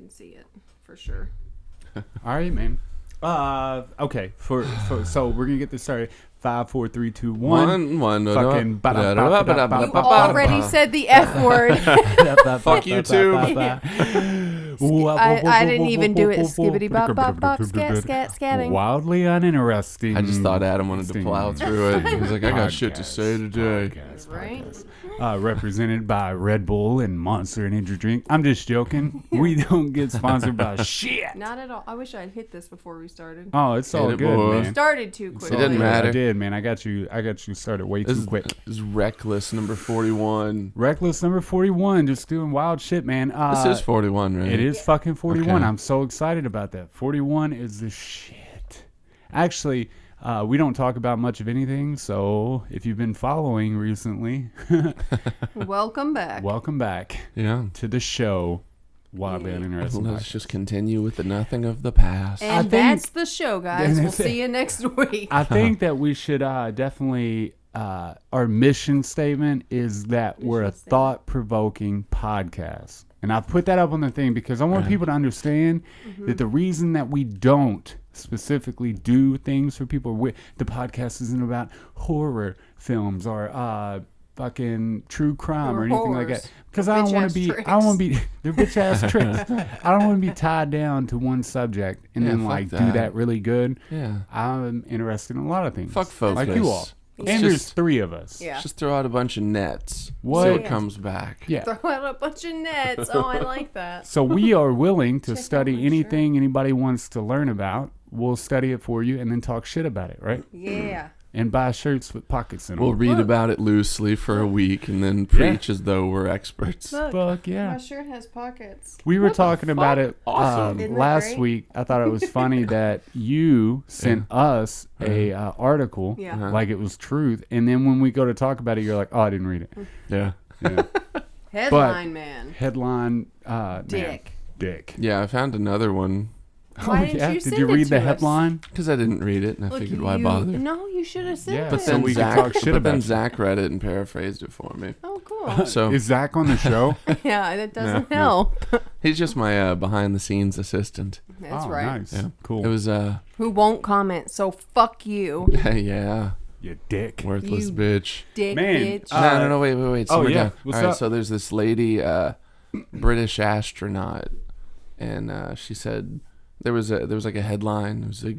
can see it for sure. All right, man. Okay. So we're gonna get this started. 5, 4, 3, 2, 1. Fucking. You already said the F word. Fuck you too. I didn't even do it. Skibbity bop bop bop scat scat scatting. Wildly uninteresting. I just thought Adam wanted to plow through it. He was like, I got shit to say today. Right? Represented by Red Bull and Monster Energy Drink. I'm just joking. We don't get sponsored by shit. Not at all. I wish I'd hit this before we started. Oh, it's all Hit it, good, boy. man. Started too quickly. It didn't matter. I did, man. I got you started way too quick. This is Reckless number 41. Reckless number 41, just doing wild shit, man. This is 41, right? It is fucking 41. Okay. I'm so excited about that. 41 is the shit. Actually, we don't talk about much of anything, so if you've been following recently, Welcome back. welcome back Yeah. to the show. Wildly uninteresting. Let's just continue with the nothing of the past. And I think- that's the show, guys. We'll That's it. see you next week. I think that we should definitely, our mission statement is that we're a Mission statement. thought-provoking podcast. And I put that up on the thing because I want people to understand that the reason that we don't specifically do things for people, the podcast isn't about horror films or fucking true crime or anything like that. horrors. Because I don't want to Bitch-ass be, I don't want to tricks. be, they're bitch ass tricks. I don't want to be tied down to one subject and Yeah, then fuck like do that. that really good. Yeah. I'm interested in a lot of things. Fuck focus. Like you all. Let's And there's just- 3 of us. Yeah. Just throw out a bunch of nets. What? See what Yeah. comes back. Yeah. Throw out a bunch of nets. Oh, I like that. So we are willing to Check out study my anything anybody wants to learn about. We'll study it for you and then talk shit about it, right? Yeah. And buy shirts with pockets in them. We'll read Look. about it loosely for a week and then preach as though we're experts. Look, Fuck yeah. my shirt has pockets. We were What the talking about fuck? it Awesome. Isn't that last great? week. I thought it was funny that you sent us a article Yeah. like it was truth, and then when we go to talk about it, you're like, "Oh, I didn't read it." Yeah. Yeah. Headline man. Headline, man. Dick. Dick. Yeah, I found another one Why didn't you Did send you it read the to us? headline? because I didn't read it and I Look, figured why bother. No, you should have sent Yeah, it. But so then we can Zach, talk shit but about then you. Zach read it and paraphrased it for me. Oh, cool. So Is Zach on the show? Yeah, that doesn't No. help. he's just my behind the scenes assistant. That's Oh, right. Nice. Yeah. Cool. It was Who won't comment? So fuck you, yeah, You dick. worthless You- bitch. dick Man, bitch. No, wait. oh, Simmer yeah. down. What's All right, up? so there's this lady, British astronaut, and she said there was like a headline. It was like,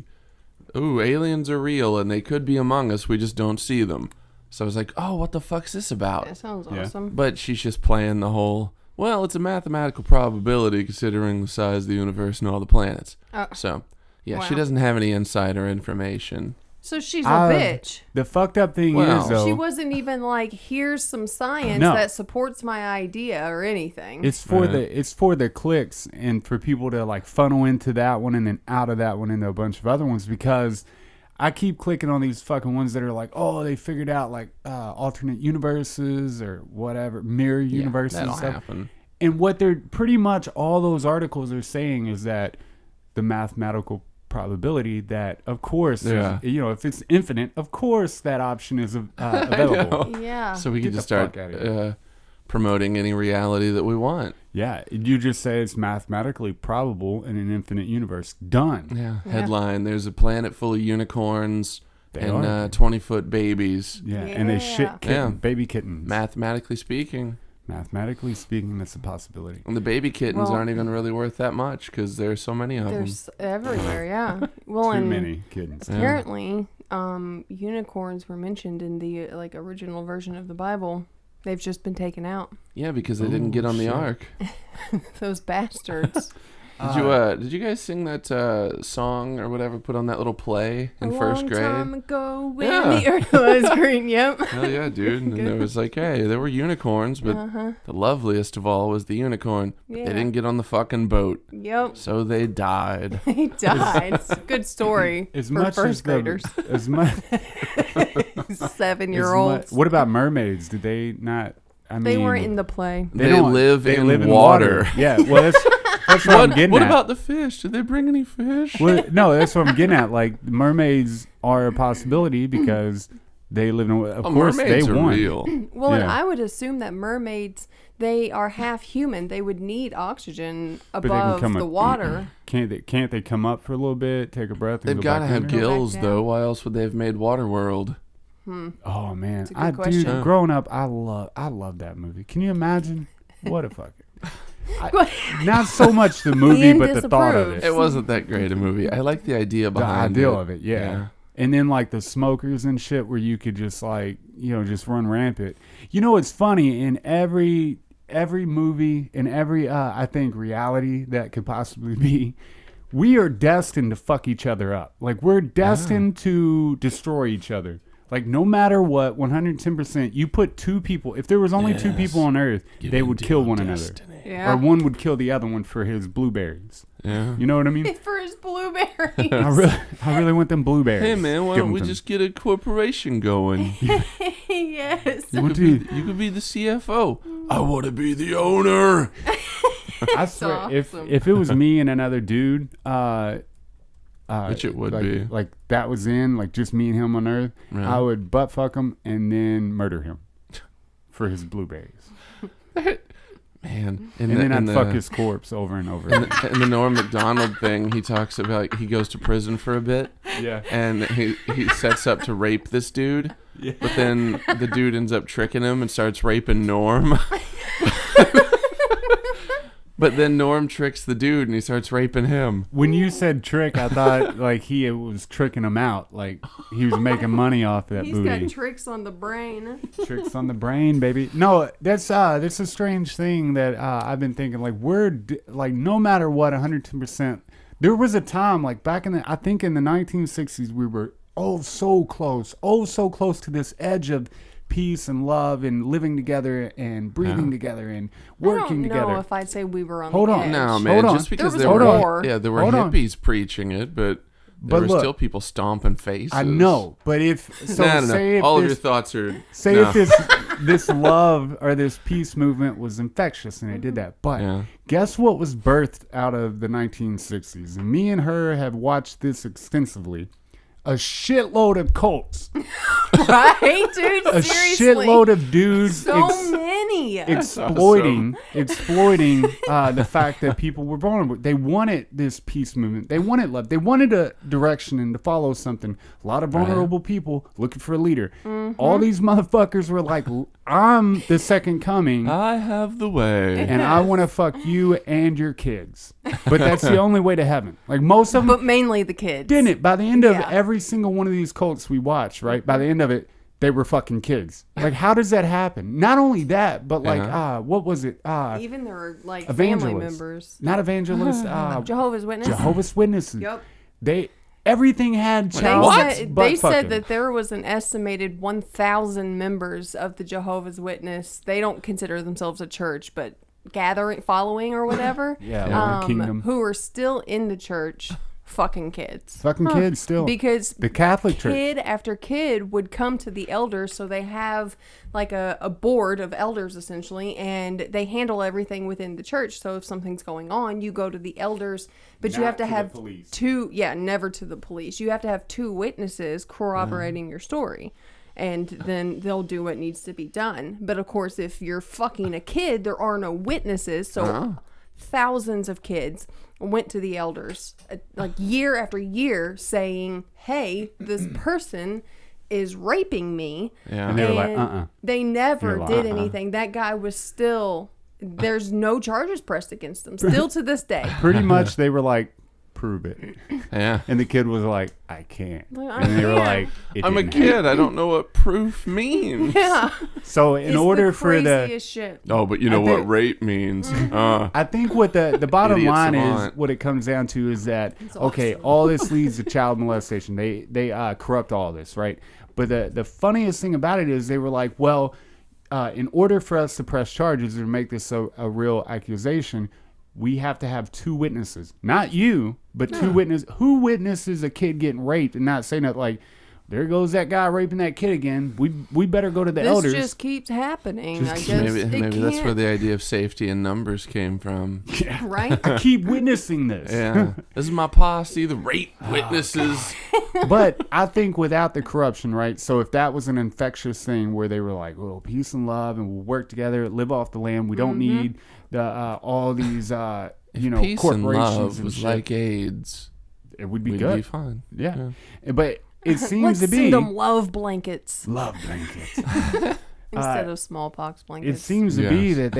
"Ooh, aliens are real and they could be among us. We just don't see them." So I was like, "Oh, what the fuck's this about?" That sounds Yeah. awesome. But she's just playing the whole. Well, it's a mathematical probability considering the size of the universe and all the planets. So, yeah, she Wow. doesn't have any insider information. So she's a bitch. The fucked up thing Well, is, though, She wasn't even like, here's some science No. that supports my idea or anything. it's for Right. it's for the clicks and for people to like funnel into that one and then out of that one into a bunch of other ones, because I keep clicking on these fucking ones that are like, oh, they figured out like alternate universes or whatever, mirror universes and that'll stuff. happen. And what they're pretty much all those articles are saying is that the mathematical probability that, of course, Yeah. if it's infinite, of course that option is available. know. Yeah. So we Get can just the start fuck outta promoting any reality that we want. Yeah, you just say it's mathematically probable in an infinite universe. Done. Yeah. Headline: There's a planet full of unicorns They and are. 20-foot babies. Yeah, and they shit Yeah. Yeah. baby kittens. Mathematically speaking, Mathematically speaking, that's a possibility. and the baby kittens Well- aren't even really worth that much because there's so many of them. There's everywhere, yeah. Well, Too and many kittens. Yeah. apparently, unicorns were mentioned in the like original version of the Bible. They've just been taken out. Yeah, because they didn't Ooh, get on the shit. ark. Those bastards. Did you guys sing that song or whatever? Put on that little play in first A grade. long time ago when Yeah. the earth was green. Yep. Hell yeah, dude! And then there was like, hey, there were unicorns, but the loveliest of all was the unicorn. But Yeah. they didn't get on the fucking boat, Yep. so they died. He died. It's a good story As for much first as graders. as much. 7-year-olds. What about mermaids? Did they not? I mean, They weren't in the play. They don't- live they in live in water. Yeah, well, that's what I'm getting What at. about the fish? Did they bring any fish? Well, no, that's what I'm getting at. Like mermaids are a possibility because They live in. Of course, they mermaids are won. real. Well, and Yeah. I would assume that mermaids, they are half human. They would need oxygen they can above come the up- water. Can't they come up for a little bit, take a breath? And They've go got to back have in there? Go gills, back though. down. Why else would they have made Waterworld? Oh man, It's a good question. dude, growing up, I love that movie. Can you imagine? What a fucking. Not so much the movie, Ian but the thought of disapproves. it. It wasn't that great a movie. I like the idea The behind ideal of it, yeah. Yeah. And then like the smokers and shit, where you could just like just run rampant. You know, it's funny in every movie, in every I think reality that could possibly be. We are destined to fuck each other up. Like we're destined to destroy each other. Like no matter what, 110%. You put two people. If there was only two people on Earth, they would kill one another, Yeah. or one would kill the other one for his blueberries. Yeah. You know what I mean? For his blueberries. I really want them blueberries. Hey man, why Give don't 'em we to me. just get a corporation going? Yes. You You could be the CFO. I want to be the owner. I swear, awesome. if it was me and another dude, Which it would like, be. like that was in like just me and him on Earth, Yeah. I would butt fuck him and then murder him for his blueberries, Man. and then I'd fuck his corpse over and over. In the Norm Macdonald thing, he talks about he goes to prison for a bit, Yeah, and he sets up to rape this dude, but then the dude ends up tricking him and starts raping Norm. But then Norm tricks the dude and he starts raping him. when you said trick, I thought like he was tricking him out, like he was making money off that He's booty. got tricks on the brain. Tricks on the brain, baby. No, that's a strange thing that I've been thinking. Like like no matter what, 110%. There was a time like back in I think in the 1960s, we were so close to this edge of peace and love and living together and breathing together and working I don't together. know if I'd say we were on Hold the on. edge. No, man, Hold on. just because There was there a were war. there were Hold on. hippies preaching it, but there were look, still people stomping faces. I know, but if so, No. say if All of this, your thoughts are say no. if this love or this peace movement was infectious and it did that, but Yeah. guess what was birthed out of the 1960s? And me and her have watched this extensively. A shitload of cults, Right, dude? a Seriously. shitload of dudes So many. exploiting the fact that people were vulnerable. They wanted this peace movement. They wanted love. They wanted a direction and to follow something. A lot of vulnerable people looking for a leader. All these motherfuckers were like, I'm the second coming. I have the way. And I want to fuck you and your kids. But that's the only way to heaven. Like most of them But mainly the kids. didn't it. By the end of Yeah. every single one of these cults we watched, right? By the end of it, they were fucking kids. Like, how does that happen? Not only that, but like, what was it? Even there were like Evangelists. family members. Not evangelists. Jehovah's Witnesses. Jehovah's Witnesses. Yep. Everything had They child said, butt they said fucking. that there was an estimated 1,000 members of the Jehovah's Witness. They don't consider themselves a church, but gathering, following, or whatever. Yeah, like a kingdom. Who are still in the church, fucking kids. Fucking kids still. Because the Catholic Church. kid after kid would come to the elders, so they have like a board of elders essentially, and they handle everything within the church. So if something's going on, you go to the elders, but you Not have to to the have police. never to the police. You have to have two witnesses corroborating your story. And then they'll do what needs to be done. But of course, if you're fucking a kid, there are no witnesses. So thousands of kids went to the elders like year after year saying, hey, this person is raping me. Yeah. And they were like, They never You're like, did anything. That guy was still, there's no charges pressed against him. Still to this day. Pretty much they were like, prove it. Yeah. And the kid was like, I can't. Like, I And they were can't. like, it I'm a didn't kid. I don't know what proof means. Yeah. happen. So in It's order the for the craziest shit. Oh, but you know I what think- rape means. I think what the bottom Idiot line savant. is, what it comes down to is that, awesome. okay, all this leads to child molestation. They corrupt all this, right? But the funniest thing about it is they were like, well, in order for us to press charges or make this a real accusation, we have to have two witnesses. Not you, but two witnesses. Who witnesses a kid getting raped and not saying that like, there goes that guy raping that kid again. We better go to the elders. This just keeps happening. I guess maybe that's where the idea of safety in numbers came from. Yeah. Right? I keep witnessing this. Yeah. This is my posse, the rape witnesses. But I think without the corruption, right? So if that was an infectious thing where they were like, well, peace and love, and we'll work together, live off the land. We don't need the all these, peace corporations and love and was shit. like AIDS. It would be We'd good. be fine. Yeah. But it seems Let's to be send them love blankets love blankets. instead of smallpox blankets. It seems to be that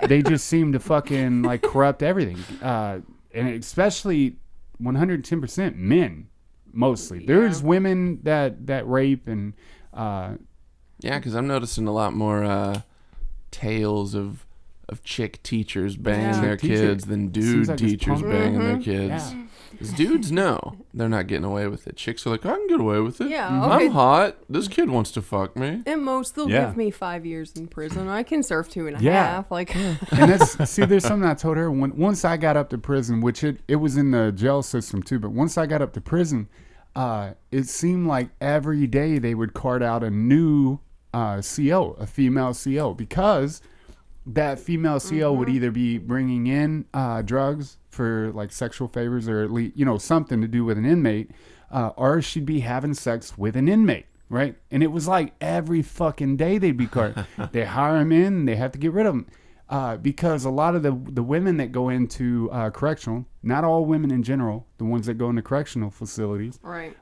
they just seem to fucking like corrupt everything, and especially 110% men mostly. Yeah. There's women that rape and Yeah, because I'm noticing a lot more tales of chick teachers banging their kids than dude like it's teachers punk. banging their kids. Yeah. Because dudes know they're not getting away with it. Chicks are like, I can get away with it. Yeah, okay. I'm hot. This kid wants to fuck me. At most, they'll Yeah. give me 5 years in prison. I can serve 2.5. Yeah. Like, And that's there's something I told her once I got up to prison, which it was in the jail system too, but once I got up to prison, it seemed like every day they would cart out a new CO, a female CO, because that female CO would either be bringing in drugs for like sexual favors or at least, something to do with an inmate, or she'd be having sex with an inmate, right? And it was like every fucking day they'd be cart. They hire them in, and they have to get rid of them. Because a lot of the women that go into correctional, not all women in general, the ones that go into correctional facilities, right.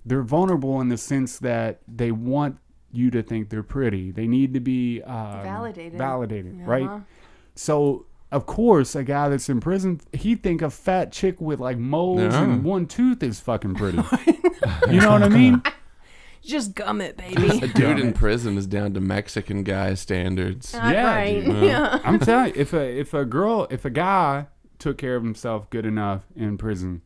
they're vulnerable in the sense that they want you to think they're pretty. They need to be validated, right? So, of course, a guy that's in prison, he'd think a fat chick with like moles and one tooth is fucking pretty. You know what I mean? Just gum it, baby. A dude in prison is down to Mexican guy standards. Yeah, right. dude. Yeah. I'm telling you, if a guy took care of himself good enough in prison,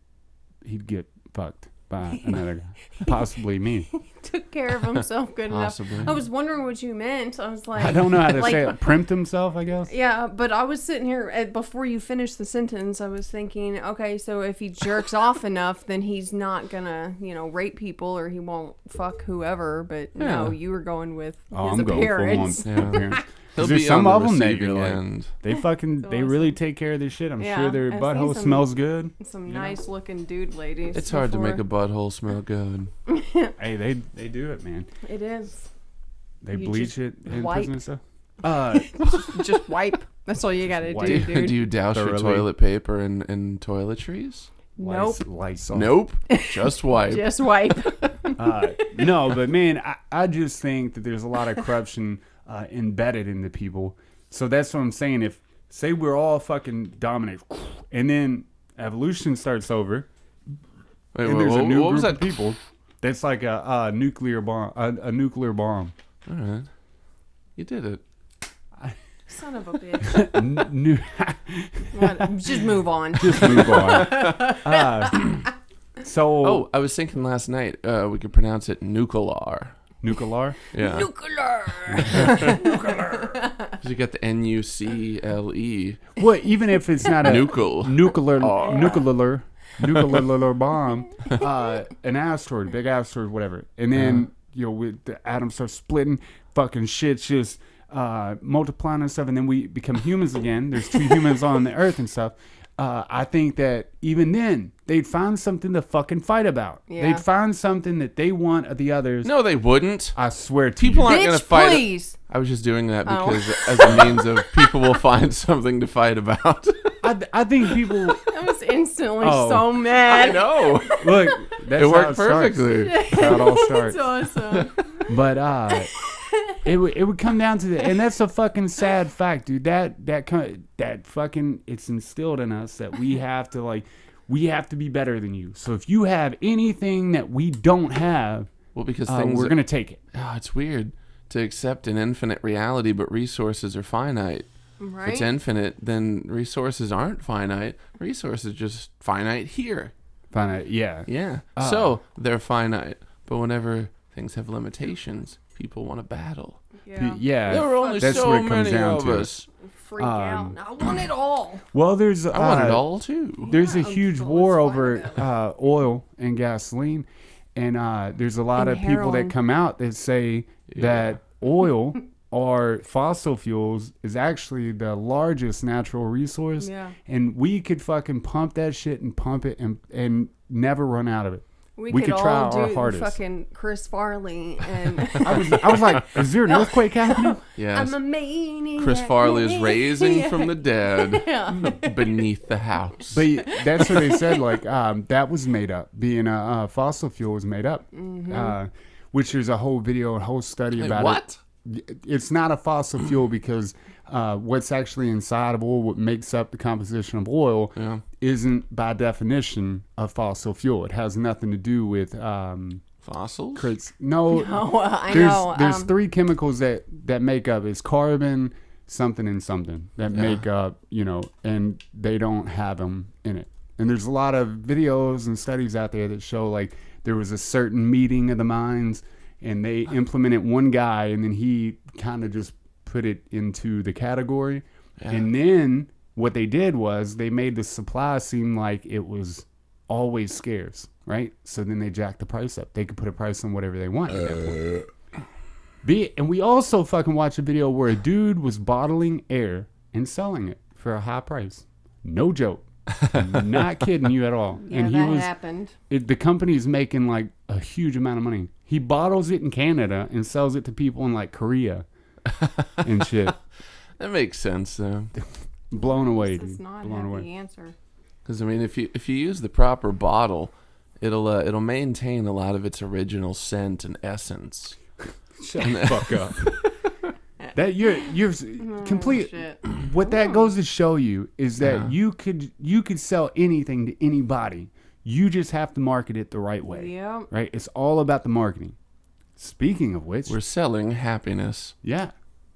he'd get fucked by another guy, possibly me. Took care of himself good Possibly. enough. I was wondering what you meant. I was like, I don't know how to like, say it. Primped himself, I guess. Yeah, but I was sitting here before you finished the sentence. I was thinking, okay, so if he jerks off enough, then he's not gonna, rape people, or he won't fuck whoever. But no, you were going with his appearance. Going full on appearance. He'll There's be some on of the them that receiving you're like, end. they really take care of their shit. I'm sure their I've butthole seen some- smells good. Some nice looking dude ladies. It's hard to make a butthole smell good. Hey, they do it, man. It is. They You bleach just it in wipe. prison and stuff. Just wipe. That's all you gotta do, dude. Do you douse your Thoroughly. toilet paper in toiletries? Nope. Lysol. Nope. Just wipe. Just wipe. No, but man, I just think that there's a lot of corruption embedded in the people. So that's what I'm saying. If, say we're all fucking dominate, and then evolution starts over, Wait, and there's a new what was group that? of people, that's like a nuclear bomb. A nuclear bomb. All right. You did it. Son of a bitch. New, Just move on. just move on. So, Oh, I was thinking last night we could pronounce it nuclear. nuclear? Yeah. Nuclear. 'Cause you got the Nucle. Well, even if it's not a Nucle. nuclear bomb, an asteroid, big asteroid, whatever, and then with the atoms start splitting, fucking shit's just multiplying and stuff, and then we become humans again. There's 2 humans on the Earth and stuff. I think that even then they'd find something to fucking fight about. Yeah. They'd find something that they want of the others. No, they wouldn't. I swear to People you. aren't going Bitch, to fight. please. I was just doing that because as a means of people will find something to fight about. I think people I was instantly Oh. so I mad. know. look. That's It how worked starts. perfectly. That's how it all starts. It's awesome. But it would come down to and that's a fucking sad fact, dude. That fucking it's instilled in us that we have to be better than you. So if you have anything that we don't have, Well, because we're gonna take it. it's weird to accept an infinite reality, but resources are finite. If Right? it's infinite, then resources aren't finite. Resources just finite here. Fine, yeah. Yeah. So they're finite. But whenever things have limitations, people want to battle. Yeah. There are only that's so what it comes many down of to. us. Freak out. I want it all. Well, there's I want it all too. There's a I'm huge full war of over oil and gasoline, And there's a lot of people that come out that say that oil or fossil fuels is actually the largest natural resource. Yeah. And we could fucking pump that shit and pump it and never run out of it. We could all try do our hardest. Fucking Chris Farley and I was like, is there an earthquake happening? Yes. I'm a maniac. Chris Farley is raising Yeah. from the dead beneath the house. But that's what they said. Like that was made up. Being a fossil fuel was made up. Which there's a whole video, a whole study Wait, about what? it. It's not a fossil fuel because what's actually inside of oil, what makes up the composition of oil, isn't by definition a fossil fuel. It has nothing to do with Fossils? No, I know. There's three chemicals that make up. It's carbon, something, and something that make up, and they don't have them in it. And there's a lot of videos and studies out there that show like there was a certain meeting of the minds and they implemented one guy and then he kind of just put it into the category. Yeah. And then what they did was they made the supply seem like it was always scarce, right? So then they jacked the price up. They could put a price on whatever they want at that point. And we also fucking watched a video where a dude was bottling air and selling it for a high price. No joke. I'm not kidding you at all. Yeah, and that happened. The company's making like a huge amount of money. He bottles it in Canada and sells it to people in like Korea and shit. That makes sense though. Blown away, This dude. does not Blown have away. the answer. Because I mean, if you use the proper bottle, it'll maintain a lot of its original scent and essence. Shut the fuck up. That you're complete. Shit. What that goes to show you is that you could sell anything to anybody. You just have to market it the right way. Yep. Right? It's all about the marketing. Speaking of which, We're selling happiness. yeah,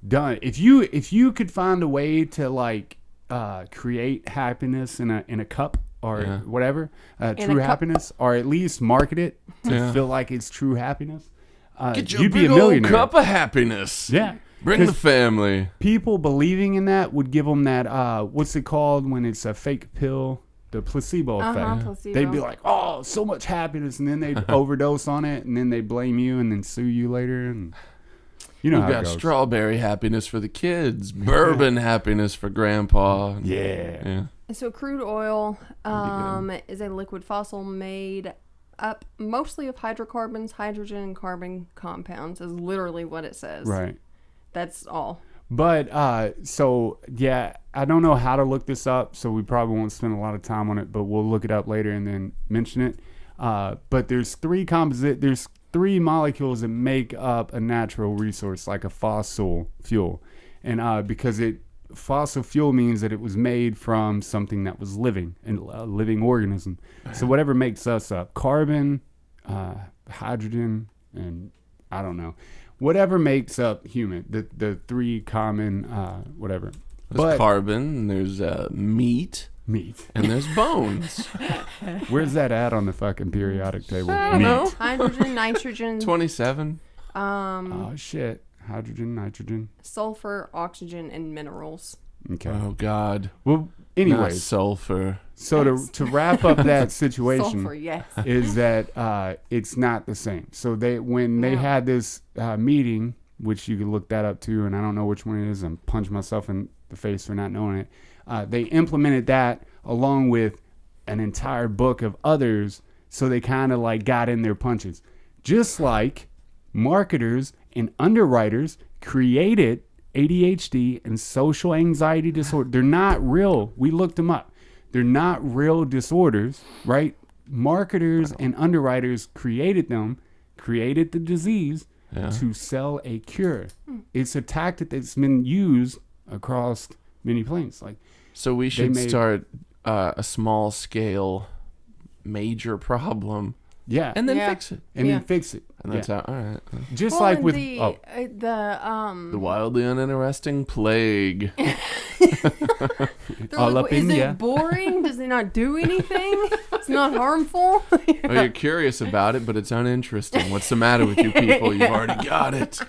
done. If you could find a way to like create happiness in a cup or whatever, true happiness, or at least market it to feel like it's true happiness, Get your you'd be big a millionaire. old cup of happiness. Yeah. Bring the family. People believing in that would give them that, what's it called when it's a fake pill? The placebo effect. Placebo. They'd be like, oh, so much happiness. And then they'd overdose on it. And then they blame you and then sue you later. And you know We've how it got goes. strawberry happiness for the kids. Bourbon happiness for grandpa. Yeah. So crude oil is a liquid fossil made up mostly of hydrocarbons, hydrogen, and carbon compounds is literally what it says. Right. That's all. But, so, yeah, I don't know how to look this up, so we probably won't spend a lot of time on it, but we'll look it up later and then mention it. But there's three molecules that make up a natural resource, like a fossil fuel. And because fossil fuel means that it was made from something that was living, a living organism. So whatever makes us up, carbon, hydrogen, and I don't know. Whatever makes up human, the three common, whatever. There's carbon, and there's meat, and there's bones. Where's that at on the fucking periodic table? I don't know. Hydrogen, nitrogen, 27. Oh, shit. Hydrogen, nitrogen. sulfur, oxygen, and minerals. Okay. Oh, God. Well, Not anyways. sulfur. So to wrap up that situation Sulfur, yes. is that it's not the same. So when they had this meeting, which you can look that up too, and I don't know which one it is, and punch myself in the face for not knowing it. They implemented that along with an entire book of others, so they kind of like got in their punches. Just like marketers and underwriters created ADHD and social anxiety disorder. They're not real. We looked them up. They're not real disorders, right? Marketers and underwriters created them, created the disease to sell a cure. It's a tactic that's been used across many planes. Like, So we should start a small scale major problem yeah, and then fix it. and then fix it. And that's how, all right. Just Well, like and with The wildly uninteresting plague. all up is in ya. it boring? Does it not do anything? It's not harmful? Oh, you're curious about it, but it's uninteresting. What's the matter with you people? You've already got it.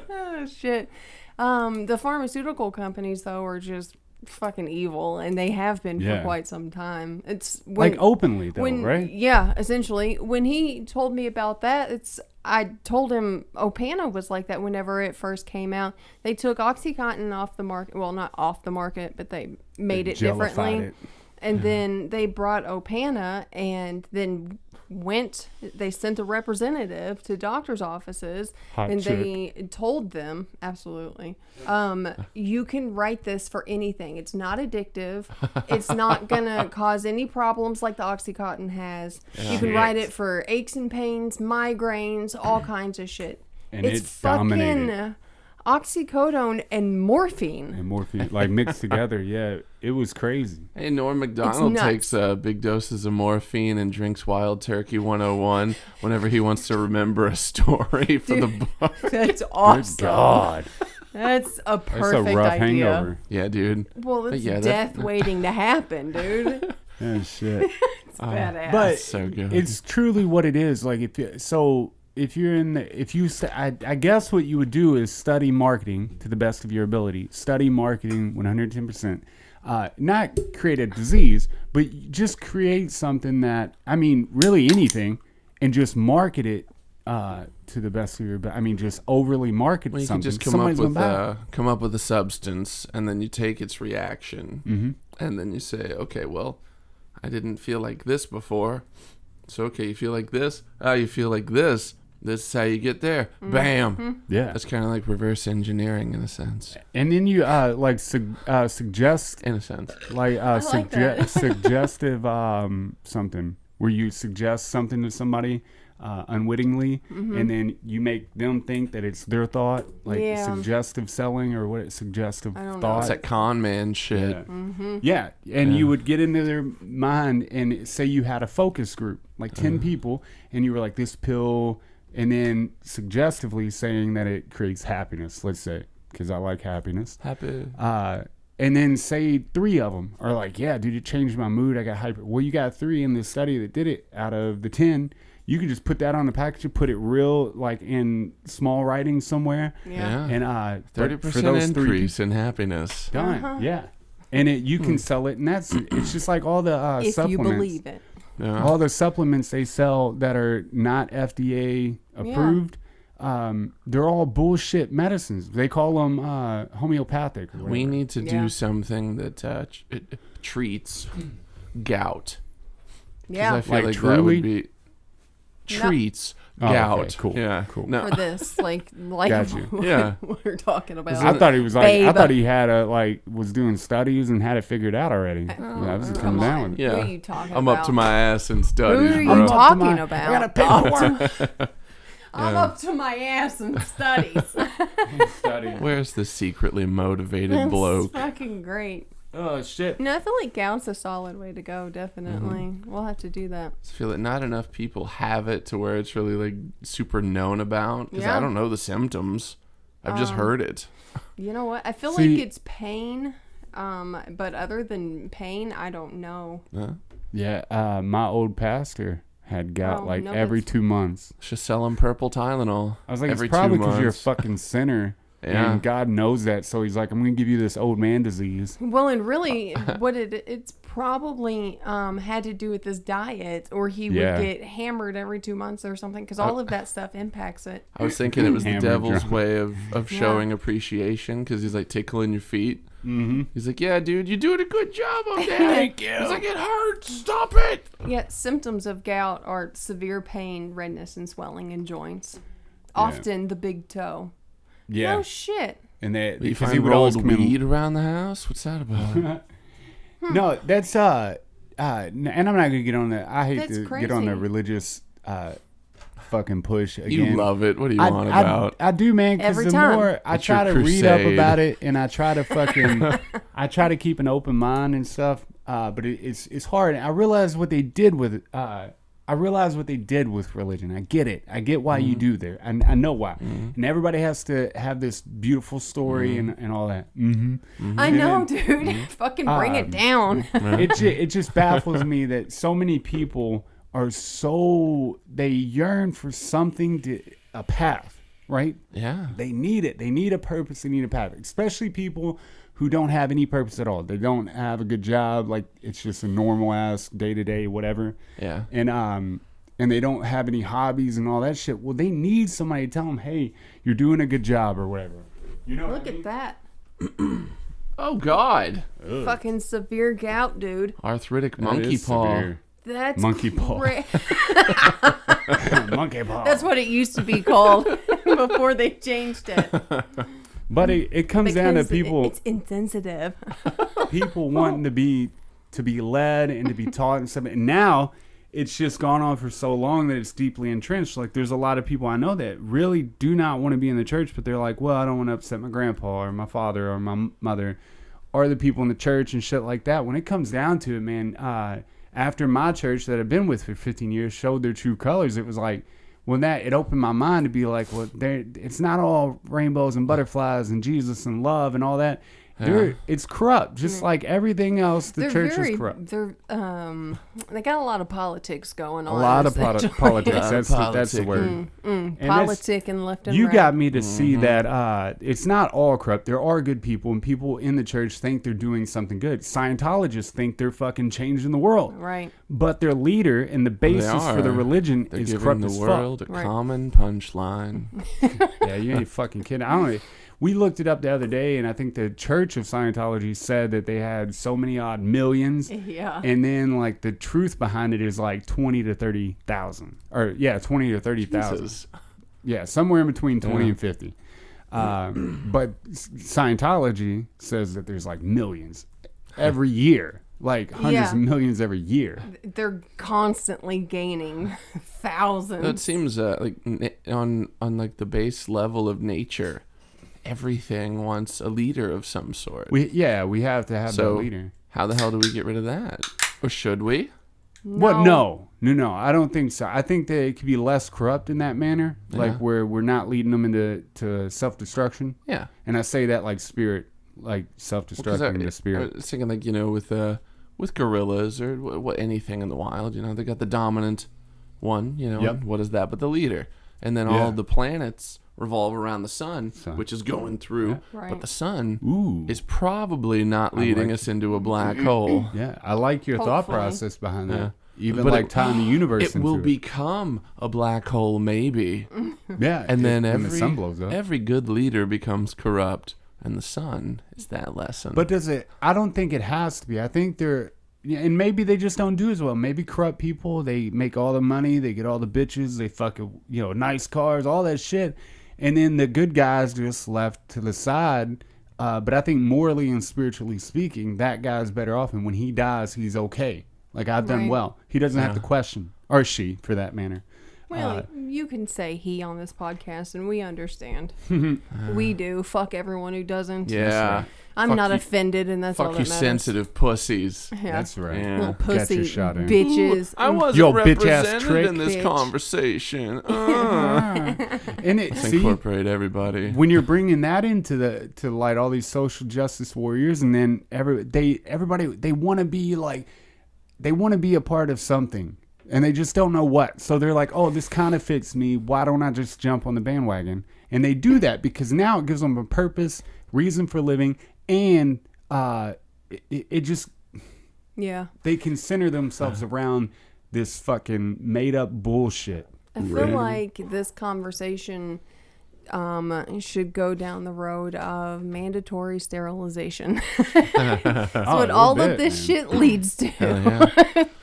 Oh, shit. The pharmaceutical companies, though, are just fucking evil, and they have been for quite some time. It's like openly though, right? Yeah, essentially. When he told me about that, I told him Opana was like that whenever it first came out. They took OxyContin off the market. Well, not off the market, but they made it differently. And then they brought Opana, and then they sent a representative to doctors' offices, they told them, absolutely, you can write this for anything. It's not addictive. It's not going to cause any problems like the OxyContin has. You can write it for aches and pains, migraines, all kinds of shit. And it's fucking oxycodone and morphine. Like mixed together. Yeah, it was crazy. Hey, Norm Macdonald takes big doses of morphine and drinks Wild Turkey 101 whenever he wants to remember a story for the book. That's awesome. Good God. That's a perfect That's a rough idea. hangover. Yeah, dude. Well, it's death waiting to happen, dude. Yeah, shit. It's badass. But so good. It's truly what it is. Like I guess what you would do is study marketing to the best of your ability. Study marketing 110%. Not create a disease, but just create something that, really anything, and just market it to the best of your ability. Just overly market something. You can just come up with a substance, and then you take its reaction, and then you say, okay, well, I didn't feel like this before. So, okay, you feel like this. You feel like this. This is how you get there. Bam. Yeah. That's kind of like reverse engineering in a sense. And then you suggest in a sense. Suggestive something where you suggest something to somebody unwittingly, and then you make them think that it's their thought, suggestive selling or what? Suggestive thought. It's that con man shit. Yeah. And you would get into their mind and say you had a focus group, like 10 people, and you were like, this pill. And then suggestively saying that it creates happiness, let's say, because I like happiness. Happy. And then say 3 of them are like, yeah, dude, it changed my mood. I got hyper. Well, you got 3 in this study that did it out of the 10. You could just put that on the package, put it real, like in small writing somewhere. Yeah. And 30% increase in happiness. Done. Yeah. And you can sell it. And it's just like all the if supplements. You believe it. Yeah. All the supplements they sell that are not FDA approved, they're all bullshit medicines. They call them homeopathic. We need to do something that treats gout. Yeah. I feel like that would be treats gout. Okay, cool. Yeah, cool. No. For this, like Got you. what we're talking about. I thought he was like, I thought he had was doing studies and had it figured out already. I was just coming down with it. Yeah. What are you talking I'm about? up to my ass in studies, Who are bro. you talking about? I got a paperwork. I'm up to my ass in studies. Where's the secretly motivated That's bloke? fucking great. Oh shit. No, I feel like gout's a solid way to go. Definitely, we'll have to do that. I feel that not enough people have it to where it's really like super known about. Because I don't know the symptoms. I've just heard it. You know what? I feel like it's pain. But other than pain, I don't know. Yeah. My old pastor had gout every 2 months. Should sell him purple Tylenol. I was like, every it's probably 2 because you're a months. fucking sinner. Yeah. And God knows that, so he's like, I'm going to give you this old man disease. Well, and really, it's probably had to do with this diet, or he would get hammered every 2 months or something, because all of that stuff impacts it. I was thinking it was the devil's drunk. way of showing appreciation, because he's like tickling your feet. Mm-hmm. He's like, yeah, dude, you're doing a good job on that. Thank you. He's like, it hurts. Stop it. Yeah, symptoms of gout are severe pain, redness, and swelling in joints. Often the big toe. Yeah. No shit. And You because he find would always rolled come in. weed around the house? What's that about? No, that's and I'm not gonna get on that. I hate That's to crazy. get on the religious fucking push again. You love it. What do you want about? I do, man. Because Every the time. more I It's try to your read up crusade. about it, and I try to fucking, I try to keep an open mind and stuff. But it's hard. I realize what they did with it. I realize what they did with religion. I get it. I get why you do there. I know why. And everybody has to have this beautiful story and all that. I know, dude. Fucking bring it down. It just baffles me that so many people are they yearn for something, a path, right? Yeah. They need it. They need a purpose. They need a path. Especially people who don't have any purpose at all. They don't have a good job. Like, it's just a normal ass day-to-day whatever. Yeah. And they don't have any hobbies and all that shit. Well, they need somebody to tell them, hey, you're doing a good job or whatever. You know Look at that. Oh, God. Ugh. Fucking severe gout, dude. Arthritic That monkey is paw. severe. That's Monkey paw. Monkey paw. That's what it used to be called before they changed it. But it comes down to Because people It's insensitive. people wanting to be led and to be taught and stuff. And now it's just gone on for so long that it's deeply entrenched. Like, there's a lot of people I know that really do not want to be in the church, but they're like, well, I don't want to upset my grandpa or my father or my mother or the people in the church and shit like that. When it comes down to it, man, after my church that I've been with for 15 years showed their true colors, it was like, it opened my mind to be like, well, it's not all rainbows and butterflies and Jesus and love and all that. It's corrupt, just like everything else. The church is corrupt. They got a lot of politics going on. A lot of politics. That's the politic. word. Politicking left and You right. got me to see that it's not all corrupt. There are good people, and people in the church think they're doing something good. Scientologists think they're fucking changing the world. Right. But their leader and the basis for the religion They're is giving corrupt the as world fuck. a Right. common punchline. Yeah, you ain't fucking kidding. I don't know. We looked it up the other day, and I think the Church of Scientology said that they had so many odd millions. Yeah. And then, like, the truth behind it is like 20 to 30,000. Or, yeah, 20 to 30,000. Jesus. Yeah, somewhere in between 20 and 50. But Scientology says that there's like millions every year. Like hundreds of millions every year. They're constantly gaining thousands. It seems like on like the base level of nature, everything wants a leader of some sort. We have to have that leader. How the hell do we get rid of that? Or should we? What? No, I don't think so. I think that it could be less corrupt in that manner, like where we're not leading them into self-destruction. Yeah. And I say that like spirit, like self-destructing the spirit. I was thinking like, with gorillas or what anything in the wild, they got the dominant one, and what is that but the leader? And then all the planets revolve around the sun, which is going through. Yeah. Right. But the sun is probably not leading us into a black hole. Yeah, I like your thought Hopefully. process behind that. Yeah. Even But like tying the universe It into will it. become a black hole, maybe. Yeah, And then when the sun blows up. every good leader becomes corrupt, and the sun is that lesson. But does it? I don't think it has to be. I think and maybe they just don't do as well. Maybe corrupt people, they make all the money, they get all the bitches, they fuck, nice cars, all that shit. And then the good guys just left to the side. But I think morally and spiritually speaking, that guy's better off. And when he dies, he's okay. Like, I've done well. He doesn't have to question. Or she, for that matter. Well, you can say he on this podcast, and we understand. We do. Fuck everyone who doesn't. yeah. I'm Fuck not you- offended, and that's all Fuck that you matters. sensitive pussies. Yeah. That's right. Yeah. Little Got your pussy shot in. bitches. I wasn't Yo, bitch-ass represented trick. in this Bitch. conversation. And it, Let's see, incorporate everybody. when you're bringing that into light, all these social justice warriors, and then everybody they want to be like, they want to be a part of something, and they just don't know what. So they're like, oh, this kind of fits me. Why don't I just jump on the bandwagon? And they do that because now it gives them a purpose, reason for living, and it just they can center themselves around this fucking made up bullshit. I feel like this conversation should go down the road of mandatory sterilization. That's what all of this shit leads to.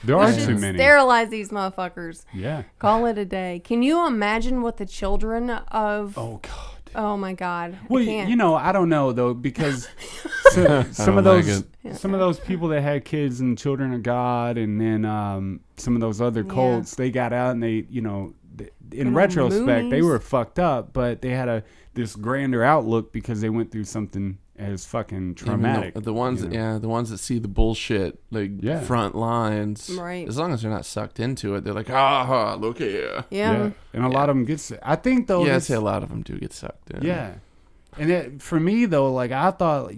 There are We too should many. sterilize these motherfuckers. Yeah. Call it a day. Can you imagine what the children of... Oh God. Oh my God. Well, I can't. I don't know though, because some of those people that had kids and Children of God, and then some of those other cults, they got out and they, in retrospect, they were fucked up, but they had this grander outlook because they went through something as fucking traumatic. The ones that see the bullshit front lines, right? As long as they're not sucked into it, they're like, look here. Yeah. And a lot of them get. I think though. Yeah, I'd say a lot of them do get sucked in. Yeah, and for me though, like I thought,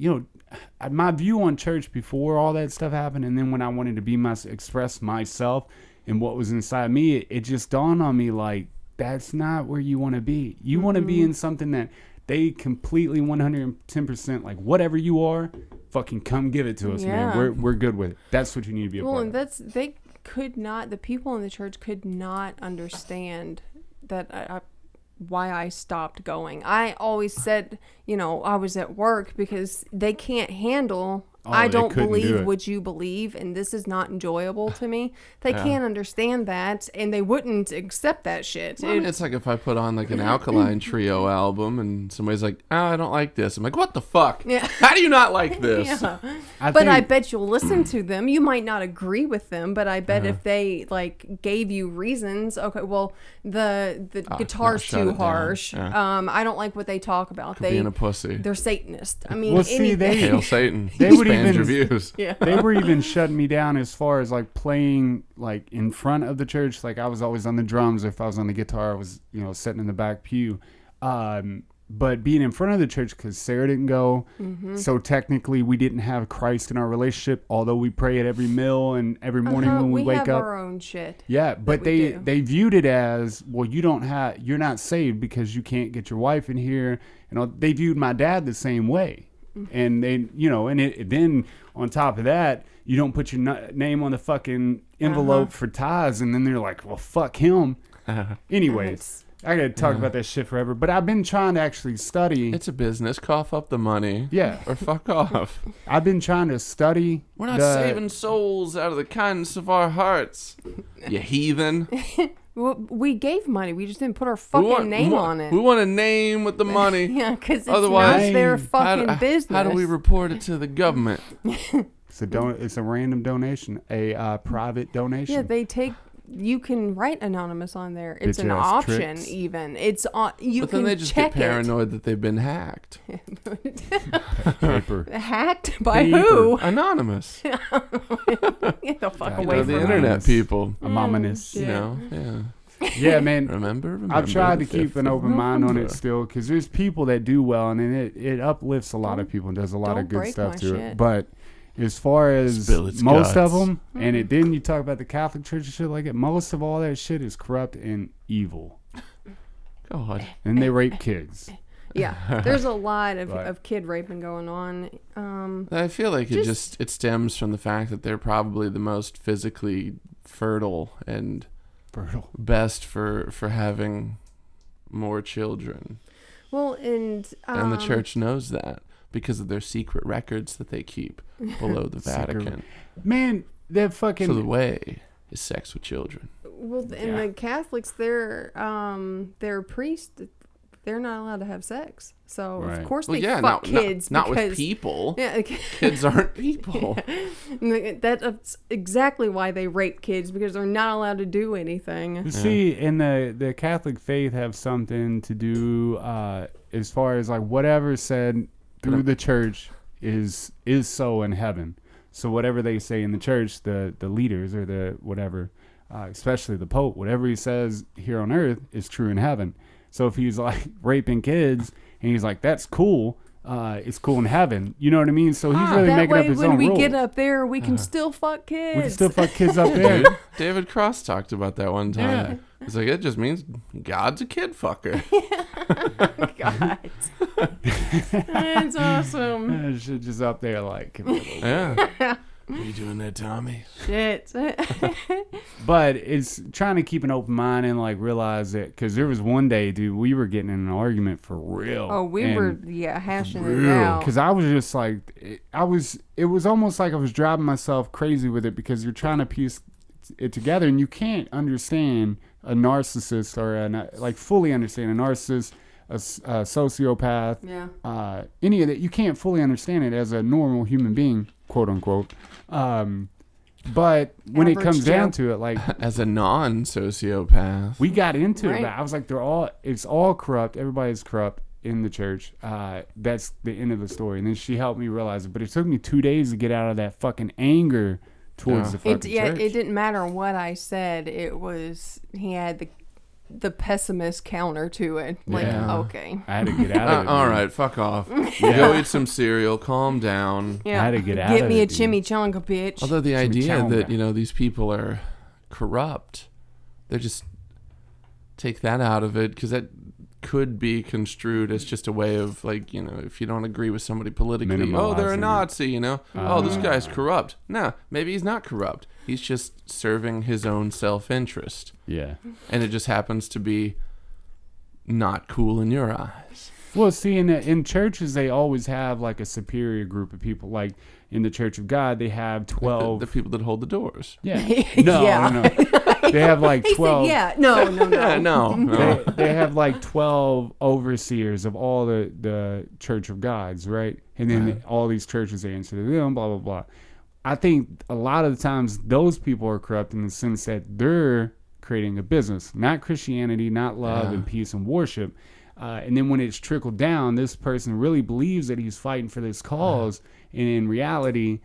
my view on church before all that stuff happened, and then when I wanted to express myself and what was inside me, it just dawned on me like that's not where you want to be. You want to be in something they completely 110% like whatever you are, fucking come give it to us, man. We're good with it. That's what you need to be a part of. The people in the church could not understand that why I stopped going. I always said, I was at work because they can't handle. I don't believe what you believe, and this is not enjoyable to me. They can't understand that, and they wouldn't accept that shit. Well, it's like if I put on like an Alkaline Trio album, and somebody's like, "Oh, I don't like this." I'm like, "What the fuck? Yeah. How do you not like this?" Yeah. I bet you'll listen to them. You might not agree with them, but I bet if they like gave you reasons, okay, well, the guitar's too harsh. Yeah. I don't like what they talk about. Being a pussy. They're Satanists. I mean, Hail Satan. They would even reviews. Yeah. They were even shutting me down as far as like playing like in front of the church. Like I was always on the drums. If I was on the guitar, I was sitting in the back pew. But being in front of the church because Sarah didn't go, so technically we didn't have Christ in our relationship. Although we pray at every meal and every morning when we wake up. We have our own shit. Yeah, but they viewed it as, well, you're not saved because you can't get your wife in here. They viewed my dad the same way. And they, then on top of that, you don't put your name on the fucking envelope for tithes, and then they're like, well, fuck him. Anyways, I gotta talk about that shit forever. But I've been trying to actually study. It's a business. Cough up the money. Yeah. Or fuck off. I've been trying to study. We're not saving souls out of the kindness of our hearts. You heathen. Well, we gave money. We just didn't put our fucking name on it. We want a name with the money. Yeah, because otherwise not their fucking business. How do we report it to the government? It's a random donation, a private donation. Yeah, you can write anonymous on there. It's an option, tricks. Even. It's you but can then they just check get paranoid that they've been hacked. Paper. Hacked by who? Anonymous. Get the fuck away from the internet people. Anonymous. Yeah. Yeah, man. Remember. I've tried to keep an open mind on it still, because there's people that do well, and it uplifts a lot of people and does a lot of good stuff to it. But as far as most of them, and then you talk about the Catholic Church and shit like it, most of all that shit is corrupt and evil. God. And they rape kids. Yeah, there's a lot of kid raping going on. I feel like it stems from the fact that they're probably the most physically fertile and best for having more children. Well, and the church knows that because of their secret records that they keep below the Vatican. Man, that fucking... So the way is sex with children. Well, and the Catholics, their priests, they're not allowed to have sex. So, of course, they fuck kids. Not with people. Yeah, kids aren't people. Yeah. That's exactly why they rape kids, because they're not allowed to do anything. See, and the Catholic faith have something to do as far as like whatever said through the church is so in heaven. So whatever they say in the church, the leaders or the whatever, especially the Pope, whatever he says here on earth is true in heaven. So if he's like raping kids and he's like, that's cool, it's cool in heaven. You know what I mean? So he's really making up his own rules. When we get up there, we can still fuck kids. We can still fuck kids up there. Dude, David Cross talked about that one time. Yeah. He's like, it just means God's a kid fucker. God. That's awesome. Just up there like. Yeah. What are you doing there, Tommy? Shit. But it's trying to keep an open mind and like realize that, because there was one day, dude, we were getting in an argument for real. Oh, we were hashing it out. Because I was just like, it was almost like I was driving myself crazy with it, because you're trying to piece it together and you can't understand a narcissist or fully understand a narcissist, a sociopath, any of that. You can't fully understand it as a normal human being, quote unquote. But when it comes down to it, like as a non-sociopath, we got into it. But I was like, it's all corrupt. Everybody's corrupt in the church. That's the end of the story. And then she helped me realize it. But it took me 2 days to get out of that fucking anger towards the fucking church. It didn't matter what I said. He had the pessimist counter to it. Like, okay. I had to get out of it. All right, fuck off. Go eat some cereal, calm down. Yeah. I had to get out of it. Get me a chimichanga, bitch. Although the idea that, these people are corrupt, they just take that out of it, because that could be construed as just a way of, like, you know, if you don't agree with somebody politically, oh, they're a Minimalizing it. Nazi, you know, oh, this guy's corrupt. No, maybe he's not corrupt. He's just serving his own self-interest. Yeah. And it just happens to be not cool in your eyes. Well, see, in churches, they always have like a superior group of people. Like in the Church of God, they have 12. Like the people that hold the doors. Yeah. No, Yeah. no. They have like He 12. said, yeah. No. No. They have like 12 overseers of all the Church of Gods, right? And then all these churches answer to them, blah, blah, blah. I think a lot of the times those people are corrupt in the sense that they're creating a business, not Christianity, not love and peace and worship. And then when it's trickled down, this person really believes that he's fighting for this cause. And in reality,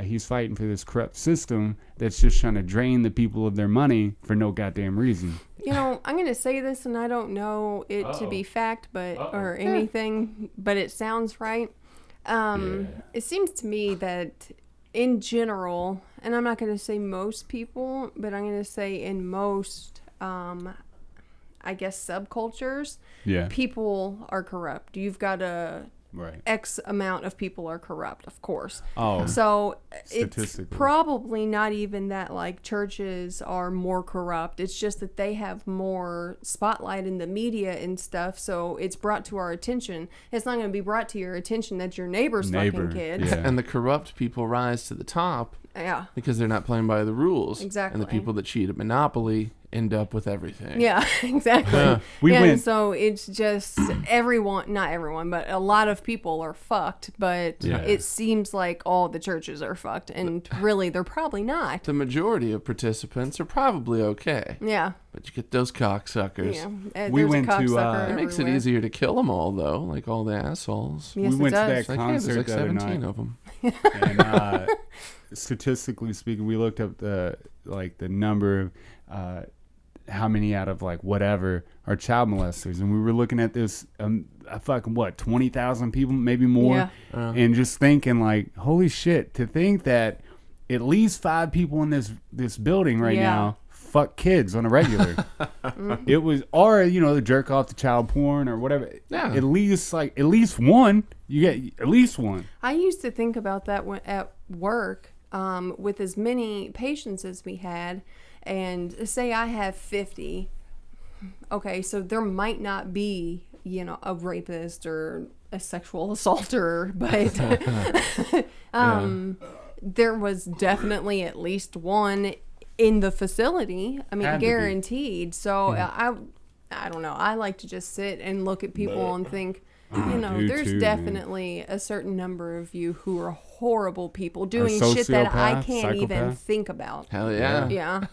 he's fighting for this corrupt system that's just trying to drain the people of their money for no goddamn reason. You know, I'm going to say this, and I don't know it to be fact or anything, but it sounds right. It seems to me that in general, and I'm not going to say most people, but I'm going to say in most, I guess, subcultures, people are corrupt. You've got X amount of people are corrupt, of course. Oh, so it's probably not even that like churches are more corrupt. It's just that they have more spotlight in the media and stuff, so it's brought to our attention. It's not going to be brought to your attention that your neighbor's fucking kid. Yeah. And the corrupt people rise to the top. Yeah. Because they're not playing by the rules. Exactly. And the people that cheat at Monopoly end up with everything. Yeah, exactly. And so it's just not everyone, but a lot of people are fucked, but it seems like all the churches are fucked, and really they're probably not. The majority of participants are probably okay. Yeah. But you get those cocksuckers. Yeah. We went to, it makes it easier to kill them all, though, like all the assholes. Yes, we went it does. to that Like, hey, concert there's like the other 17 night. of them. And statistically speaking, we looked up the number of how many out of like whatever are child molesters, and we were looking at this fucking 20,000 people, maybe more, and just thinking like, holy shit, to think that at least 5 people in this building right now fuck kids on a regular. It was, or the jerk off to child porn or whatever. Yeah. At least one. You get at least one. I used to think about that at work with as many patients as we had, and say I have 50. Okay, so there might not be, a rapist or a sexual assaulter, but there was definitely at least one in the facility. I mean, guaranteed. So I don't know. I like to just sit and look at people and think, there's definitely a certain number of you who are horrible people doing shit that I can't even think about. Hell yeah. Yeah.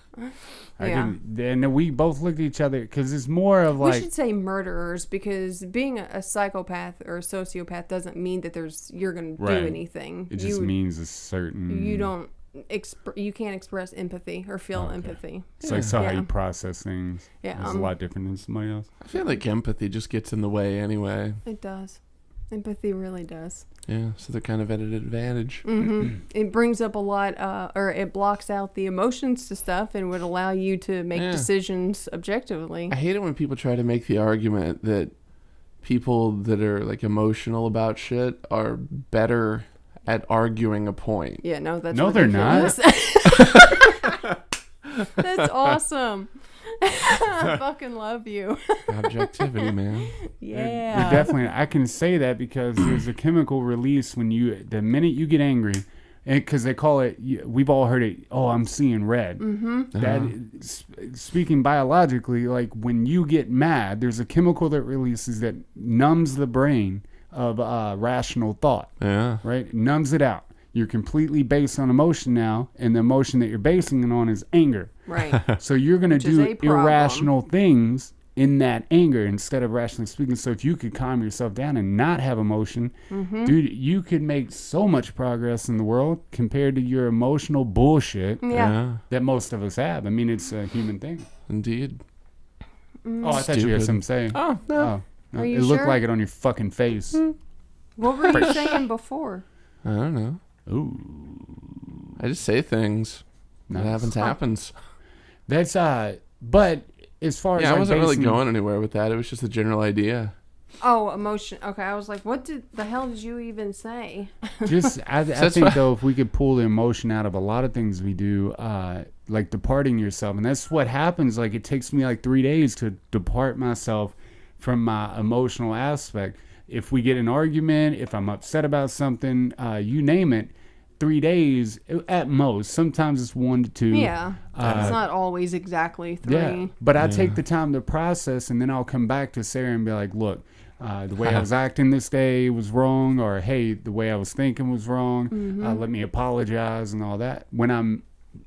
And we both looked at each other because it's more of like, we should say murderers, because being a psychopath or a sociopath doesn't mean that you're going to do anything. It just means a certain. You can't express empathy or feel empathy. It's like how you process things. Yeah, it's a lot different than somebody else. I feel like empathy just gets in the way anyway. It does. Empathy really does. Yeah, so they're kind of at an advantage. Mm-hmm. It brings up a lot, or it blocks out the emotions to stuff and would allow you to make decisions objectively. I hate it when people try to make the argument that people that are like emotional about shit are better at arguing a point. Yeah, no, that's ridiculous. They're not. That's awesome. I fucking love you. Objectivity, man. Yeah. They're definitely. I can say that because there's a chemical release when the minute you get angry, because they call it. We've all heard it. Oh, I'm seeing red. Mm-hmm. That speaking biologically, like when you get mad, there's a chemical that releases that numbs the brain of rational thought. Yeah. Right? It numbs it out. You're completely based on emotion now, and the emotion that you're basing it on is anger. Right. So you're going to do irrational things in that anger instead of rationally speaking. So if you could calm yourself down and not have emotion, dude, you could make so much progress in the world compared to your emotional bullshit that most of us have. I mean, it's a human thing. Indeed. Oh, I thought you had something to say. Oh, no. Are you it looked sure? like it on your fucking face. What were you saying before? I don't know. Ooh. I just say things. What happens. That's but as far as Yeah, I like wasn't really basing- going anywhere with that. It was just a general idea. Oh, emotion. Okay, I was like, what the hell did you even say? Just I think though, if we could pull the emotion out of a lot of things we do, like departing yourself, and that's what happens. Like it takes me like 3 days to depart myself from my emotional aspect. If we get an argument, if I'm upset about something, you name it, 3 days at most. Sometimes it's 1 to 2. Yeah, it's not always exactly 3. Yeah, but I take the time to process, and then I'll come back to Sarah and be like, look, the way I was acting this day was wrong, or hey, the way I was thinking was wrong. Let me apologize and all that. When I'm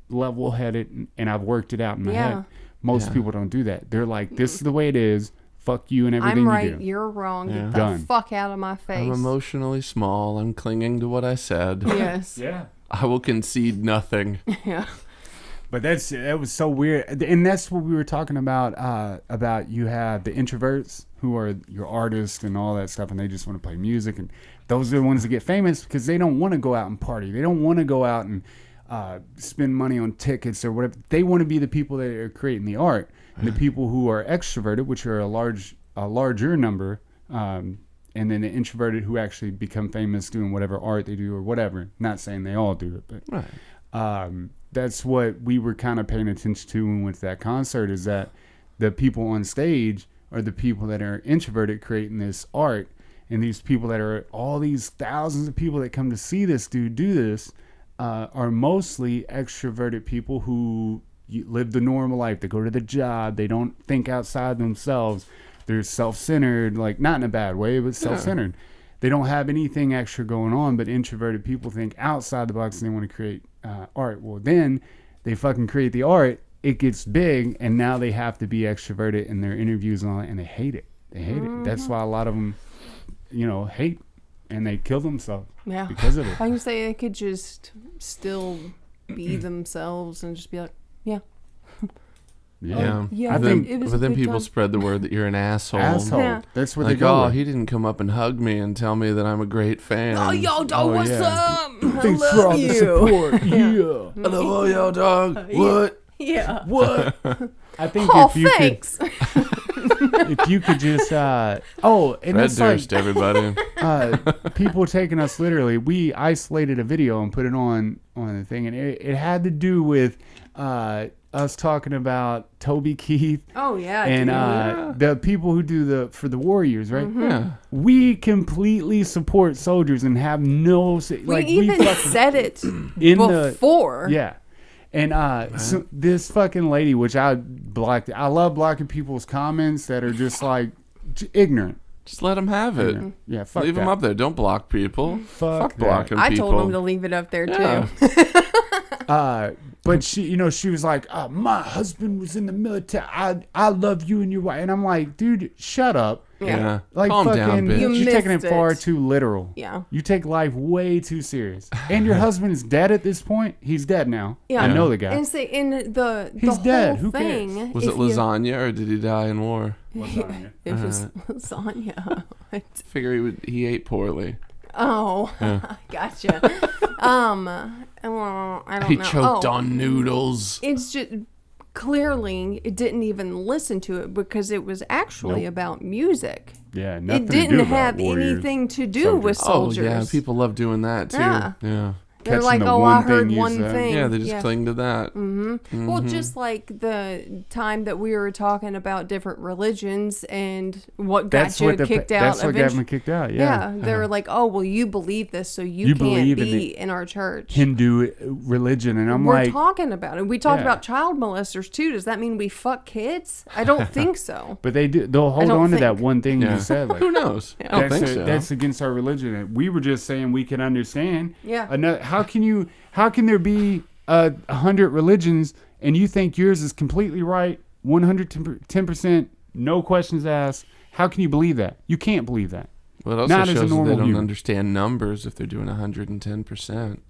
level-headed and I've worked it out in my head, most people don't do that. They're like, this is the way it is. Fuck you and everything I'm right, you do. you're wrong. Get the Done. fuck out of my face. I'm emotionally small. I'm clinging to what I said. Yes. Yeah. I will concede nothing. Yeah. But that was so weird, and that's what we were talking about. About you have the introverts who are your artists and all that stuff, and they just want to play music, and those are the ones that get famous because they don't want to go out and party. They don't want to go out and spend money on tickets or whatever. They want to be the people that are creating the art, and the people who are extroverted, which are a larger number, and then the introverted who actually become famous doing whatever art they do or whatever. Not saying they all do it, but. Right. That's what we were kind of paying attention to when we went to that concert, is that the people on stage are the people that are introverted creating this art, and these people that are all these thousands of people that come to see this dude do this are mostly extroverted people who live the normal life. They go to the job. They don't think outside themselves. They're self-centered, like not in a bad way, but self-centered. They don't have anything extra going on, but introverted people think outside the box and they want to create art. Well, then they fucking create the art, it gets big, and now they have to be extroverted in their interviews and all that, and they hate it. They hate it. That's why a lot of them, hate, and they kill themselves because of it. I can say they could just still be themselves and just be like, yeah. Yeah. Yeah, I think, it was But a then good people time. spread the word that you're an asshole. Yeah. That's what Like, they go oh, with. he didn't come up and hug me and tell me that I'm a great fan. Oh, yo, dog, what's yeah. up? I Thanks love for all you. the support. Yeah. I love all y'all, dog. What? Yeah. What? I think Oh, if you thanks. if you could just and Fred it's like Durst, everybody. people taking us literally. We isolated a video and put it on the thing, and it had to do with us talking about Toby Keith Oh, yeah. and dude. the people who do for the Warriors, right? Yeah. We completely support soldiers and have no we even said it in before. yeah. And so this fucking lady, which I blocked, I love blocking people's comments that are just like ignorant. Just let them have it. Ignorant. Yeah, fuck Leave that. them up there. Don't block people. Fuck that. blocking I people. told him to leave it up there, Yeah. too. But she was like, my husband was in the military. I love you and your wife. And I'm like, dude, shut up. Yeah. Like Calm fucking, down, bitch. You you're taking it missed far it. too literal. Yeah. You take life way too serious. And your husband is dead at this point. He's dead now. Yeah. I know the guy. And say in the He's whole dead. Who thing. cares? Was if it you- lasagna or did he die in war? Lasagna. It was lasagna. Figure he ate poorly. Oh, gotcha. Well, I don't He know. choked Oh, on noodles. It's just clearly it didn't even listen to it because it was actually Nope. about music. Yeah, nothing It to do didn't about have warriors, anything to do with soldiers. soldiers. Oh, yeah. People love doing that, too. Yeah. Yeah. They're Catching like, the oh, one I heard thing you one said. thing. Yeah, they just cling to that. Well, just like the time that we were talking about different religions and what got That's you what kicked out. That's what got eventually- me kicked out. Yeah, Yeah. they were like, oh, well, you believe this, so you You can't believe in be in our church. Hindu religion, and I'm We're like, talking about it. We talked Yeah. about child molesters too. Does that mean we fuck kids? I don't think so. but they'll hold don't on to that think. one thing Yeah. you said. Like, Who knows? I don't think so. That's against our religion. And we were just saying we can understand. Yeah. How can there be 100 religions and you think yours is completely right, 110%, no questions asked? How can you believe that? You can't believe that. Well, it also Not as a shows that they normal don't human. understand numbers if they're doing 110%.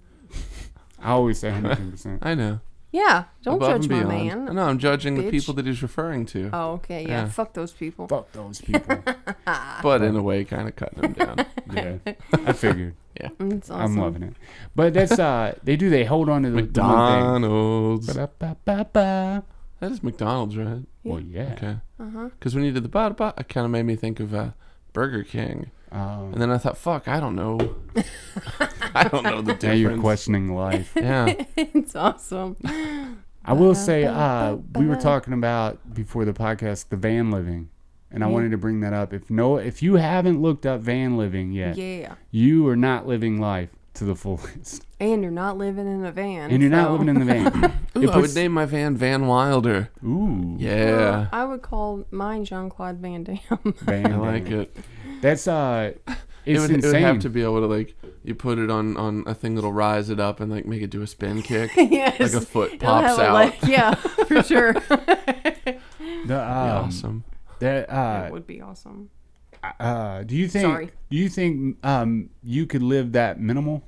I always say 110%. I know. Yeah, don't Above judge and my beyond. man. No, I'm judging the Bitch. people that he's referring to. Oh, okay. Yeah, Yeah. fuck those people. Fuck those people. But in a way, kind of cutting them down. Yeah, I figured. Yeah. It's awesome. I'm loving it. But that's they hold on to the one thing. McDonald's. Ba-da-ba-ba-ba. That is McDonald's, right? Well, yeah. Okay. Uh-huh. Because when you did the ba, it kind of made me think of Burger King. And then I thought, fuck, I don't know. I don't know the difference. Now you're questioning life. Yeah. It's awesome. I will say, we were talking about before the podcast, the van living. And I wanted to bring that up. If you haven't looked up van living yet, you are not living life to the fullest. And you're not living in a van. And you're not living in the van. Ooh, I would name my van Van Wilder. Ooh. Yeah. Well, I would call mine Jean-Claude Van Damme. I like it. That's it's it insane. would have to be able to, like, you put it on a thing that'll rise it up and, like, make it do a spin kick. Yes. Like a foot pops out. Yeah, for sure. Awesome. That would be awesome. Do you think you could live that minimal?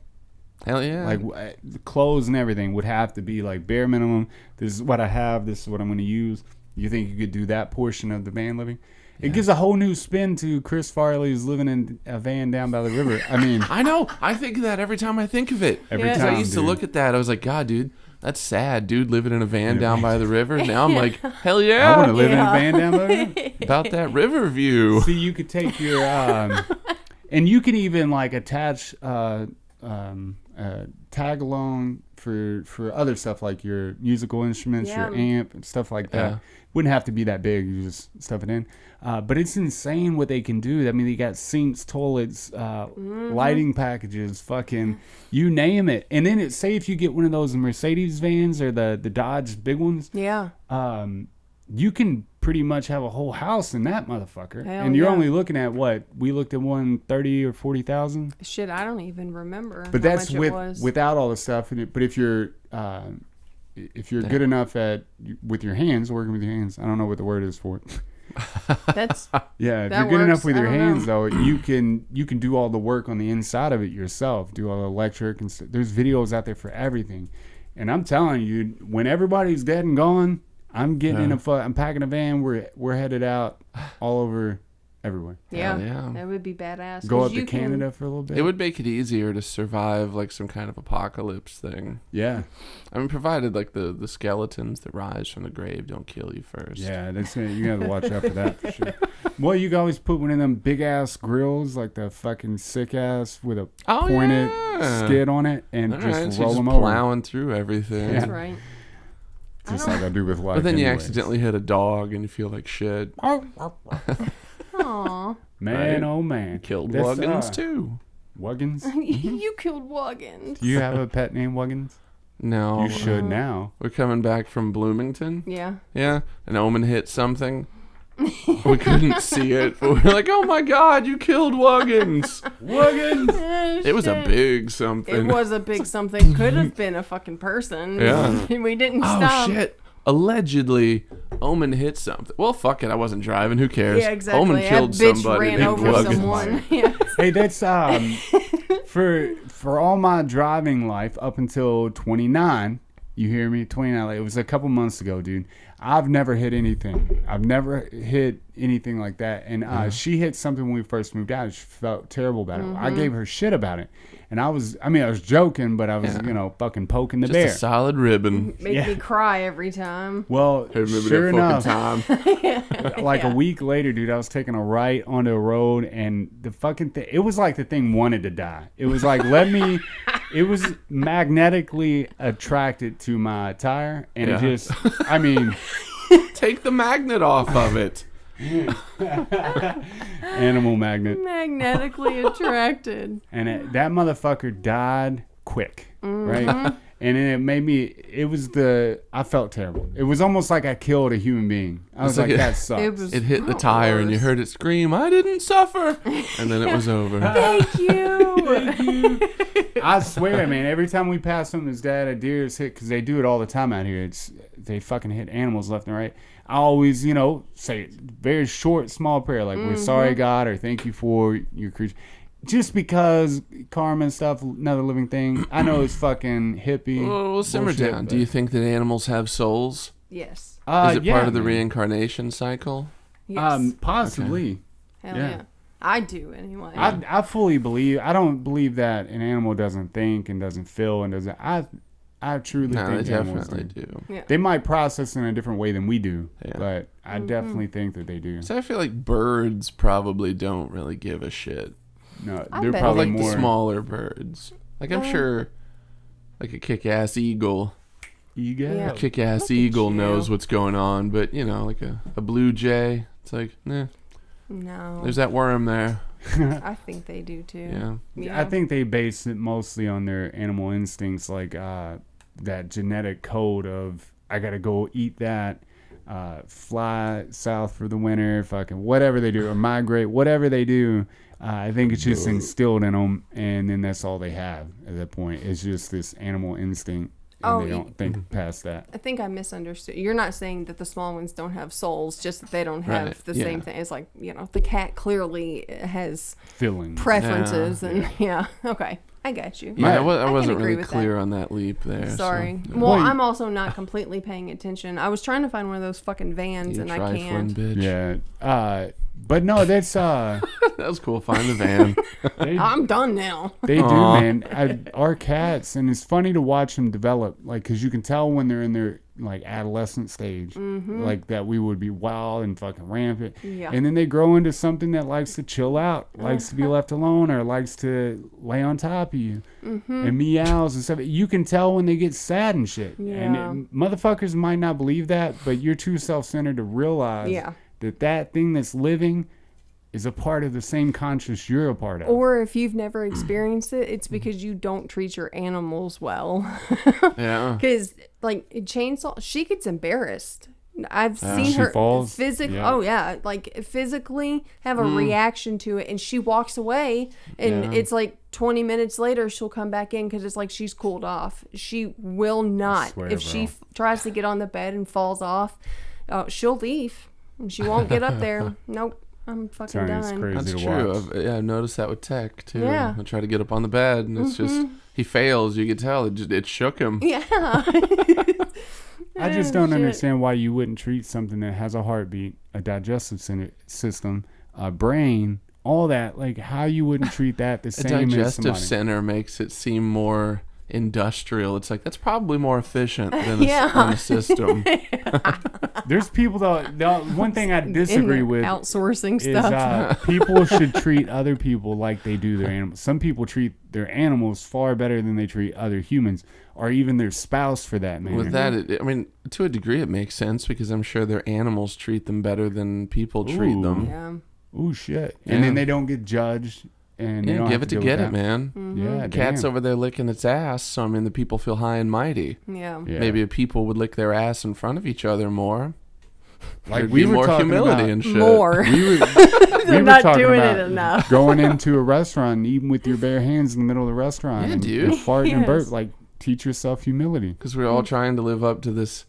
Hell yeah. Like the clothes and everything would have to be like bare minimum. This is what I have. This is what I'm going to use. You think you could do that portion of the van living? It gives a whole new spin to Chris Farley's living in a van down by the river. I mean, I know. I think of that every time I think of it. Every time, I used to look at that. I was like, God, dude, that's sad, dude, living in a van down by the river. Now I'm like, hell yeah. I want to live in a van down by the river. About that river view. See, you could take your, and you could even like attach tag along for other stuff like your musical instruments, your amp, and stuff like that. Yeah. Wouldn't have to be that big. You just stuff it in. But it's insane what they can do. I mean, they got sinks, toilets, lighting packages, fucking you name it. And then say if you get one of those Mercedes vans or the Dodge big ones, you can pretty much have a whole house in that motherfucker. Hell and you're yeah. only looking at what we looked at, 130 or 40,000. Shit, I don't even remember. But how that's much it was. without all the stuff in it. But if you're good enough with your hands, working with your hands, I don't know what the word is for it. That's if you're good works. enough with your I don't hands know. though, you can do all the work on the inside of it yourself. Do all the electric and there's videos out there for everything. And I'm telling you, when everybody's dead and gone, I'm getting I'm packing a van. We're headed out all over everywhere. Yeah, that would be badass. Go up to Canada for a little bit. It would make it easier to survive like some kind of apocalypse thing. Yeah. I mean, provided like the skeletons that rise from the grave don't kill you first. Yeah, you got to watch out for that for sure. Well, you can always put one of them big ass grills, like the fucking sick ass with a pointed skid on it, and roll them over. Plowing through everything. That's right. Just like I do with life. But then you accidentally hit a dog and you feel like shit. Aw. Man, oh man. Killed Wuggins too. Wuggins? You killed Wuggins. Do you have a pet named Wuggins? No. You should now. We're coming back from Bloomington. Yeah. Yeah. An omen hit something. We couldn't see it, but we were like, oh my God, you killed Wuggins. Wuggins! Oh, It was a big something. It was a big something. Could have been a fucking person. Yeah. We didn't Oh stop. shit. Allegedly, Omen hit something. Well, fuck it. I wasn't driving. Who cares? Yeah, exactly. Omen killed that bitch somebody. ran named over Wuggins. someone. Yeah. Hey, that's for all my driving life up until 29. You hear me? 29. It was a couple months ago, dude. I've never hit anything. I've never hit anything like that. And she hit something when we first moved out. She felt terrible about it. I gave her shit about it. And I was joking, but I was, fucking poking the Just bear. a solid ribbon. Make me cry every time. Well, I remember sure that enough, fucking time. like a week later, dude, I was taking a right onto a road, and the fucking thing, it was like the thing wanted to die. It was like, it was magnetically attracted to my tire, and it just, I mean. Take the magnet off of it. Animal magnet. Magnetically attracted. And that motherfucker died quick, right? And it made me, I felt terrible. It was almost like I killed a human being. I was like, that sucks. It hit the tire and you heard it scream, I didn't suffer. And then it was over. Thank you. Thank you. I swear, man, every time we pass something that's dead, a deer is hit, because they do it all the time out here. They fucking hit animals left and right. I always, say very short, small prayer, like, we're sorry, God, or thank you for your creature. Just because karma and stuff, another living thing. I know it's fucking hippie. Well, simmer bullshit, down. but- Do you think that animals have souls? Yes. Is it yeah, part of the man. reincarnation cycle? Yes. Possibly. Hell yeah. yeah. I do anyway. I fully believe. I don't believe that an animal doesn't think and doesn't feel and doesn't. I truly No, think they animals definitely do. Yeah. They might process in a different way than we do, Yeah. but I definitely think that they do. So I feel like birds probably don't really give a shit. No, I they're bet probably Like more the smaller birds. Like I'm sure, like a kick-ass eagle. eager. Yeah. Kick-ass Look at eagle you. knows what's going on, but like a blue jay, it's like, nah, No. there's that worm there. I think they do too. Yeah. Yeah. I think they base it mostly on their animal instincts, like that genetic code of I gotta go eat that, fly south for the winter, fucking whatever they do, or migrate, whatever they do. I think it's just instilled in them, and then that's all they have at that point. It's just this animal instinct, and they don't think past that. I think I misunderstood. You're not saying that the small ones don't have souls, just that they don't have Right, the yeah. same thing. It's like, the cat clearly has Feelings. preferences, and okay, I got you. Yeah, I can wasn't agree really with clear that. on that leap there. Sorry. So, Well, Wait. I'm also not completely paying attention. I was trying to find one of those fucking vans, you and I trifling can't. bitch. Yeah. But no, that's That was cool. Find the van. I'm done now. They do, Aw. man. Our cats, and it's funny to watch them develop, like, because you can tell when they're in their, like, adolescent stage, like, that we would be wild and fucking rampant. Yeah. And then they grow into something that likes to chill out, likes to be left alone, or likes to lay on top of you, and meows and stuff. You can tell when they get sad and shit. Yeah. And motherfuckers might not believe that, but you're too self-centered to realize Yeah. that thing that's living is a part of the same conscious you're a part of. Or if you've never experienced it, it's because you don't treat your animals well. Yeah. Because, like, Chainsaw, she gets embarrassed. I've seen She her falls? physically. Yeah. Oh yeah, like physically have a reaction to it, and she walks away, and Yeah. it's like 20 minutes later she'll come back in because it's like she's cooled off. She will not. swear, If she bro. tries to get on the bed and falls off, she'll leave. And she won't get up there. Nope, I'm fucking Sorry, it's done. crazy. That's to true. watch. I've noticed that with Tech too. Yeah. I try to get up on the bed, and it's just he fails. You can tell it shook him. Yeah. I just don't Shit. understand why you wouldn't treat something that has a heartbeat, a digestive system, a brain, all that. Like, how you wouldn't treat that the A same as digestive somebody. center makes it seem more industrial. It's like that's probably more efficient than Yeah. on the system. There's people that one thing I disagree with outsourcing is stuff. people should treat other people like they do their animals. Some people treat their animals far better than they treat other humans, or even their spouse for that matter. With that, I mean, to a degree, it makes sense because I'm sure their animals treat them better than people treat Ooh. them. Yeah. Ooh, shit. Yeah. And then they don't get judged. And they Yeah, don't give have it to deal get with it, that. man. Yeah, Cat's damn. over there licking its ass, so I mean, the people feel high and mighty. Yeah. Yeah. Maybe if people would lick their ass in front of each other more. Like There'd we be were more talking humility about, and shit. More. we They're were not talking doing about it enough. going into a restaurant and eating with your bare hands in the middle of the restaurant. Yeah, and, dude. And farting and Yes. burp. Like, teach yourself humility. Because we're all trying to live up to this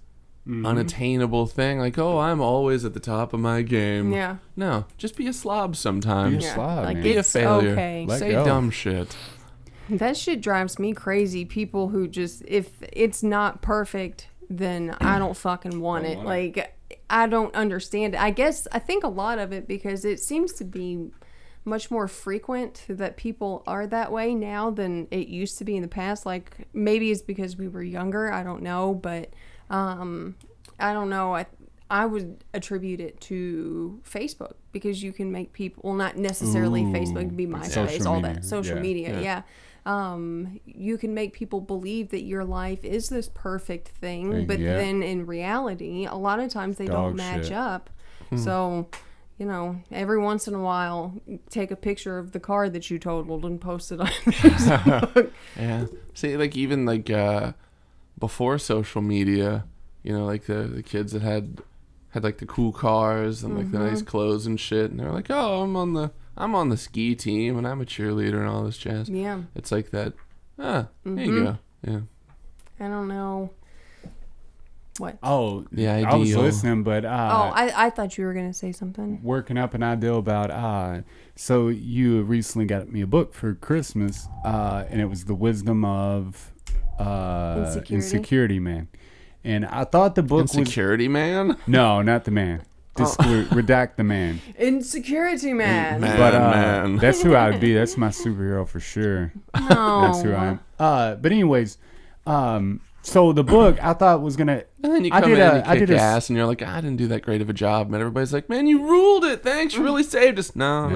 unattainable thing. Like, oh, I'm always at the top of my game. Yeah. No, just be a slob sometimes. Be a slob, Like man. Be a it's failure. okay. Let Say go. dumb shit. That shit drives me crazy. People who just, if it's not perfect, then I don't fucking want it. Like, I don't understand it. I think a lot of it because it seems to be much more frequent that people are that way now than it used to be in the past. Like, maybe it's because we were younger. I don't know. But, I don't know. I would attribute it to Facebook because you can make people, well, not necessarily Ooh, Facebook, it'd be social MySpace, all media. that social Yeah. media. Yeah. You can make people believe that your life is this perfect thing, but yeah. then in reality, a lot of times they Dog don't match shit. up. So, every once in a while, take a picture of the car that you totaled and post it on Facebook. Yeah. See, like even like before social media, like the kids that had like the cool cars and like the nice clothes and shit, and they're like, oh, I'm on the ski team and I'm a cheerleader and all this jazz. Yeah. It's like that. There you go. Yeah. I don't know. What? Oh, The I was ideal. listening, but I thought you were going to say something. working up an idea about so you recently got me a book for Christmas, and it was the Wisdom of Insecurity, man. And I thought the book Insecurity man. no, not the man. Redact the man. Insecurity man. But man. that's who I would be. That's my superhero for sure. No. That's who I am. But anyways, So the book I thought was gonna. And then you I come did in a- and I you kick did a- ass, and you're like, I didn't do that great of a job. And everybody's like, man, you ruled it. Thanks, you really saved us. No.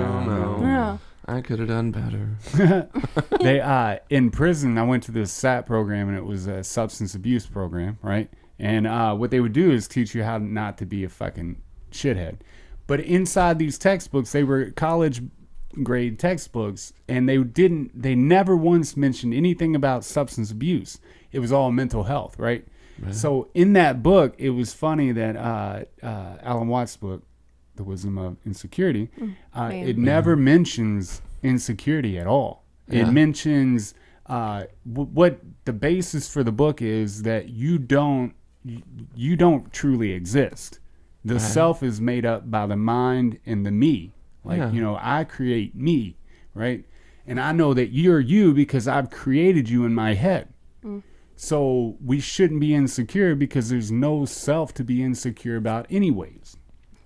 Yeah. I could have done better. They in prison. I went to this SAT program, and it was a substance abuse program, right? And what they would do is teach you how not to be a fucking shithead. But inside these textbooks, they were college grade textbooks, and they never once mentioned anything about substance abuse. It was all mental health, right? So in that book, it was funny that Alan Watts' book, The Wisdom of Insecurity, it never mentions insecurity at all. It mentions what the basis for the book is, that you don't truly exist. The self is made up by the mind and the me. Like, I create me, right? And I know that you're you because I've created you in my head. So we shouldn't be insecure because there's no self to be insecure about anyways,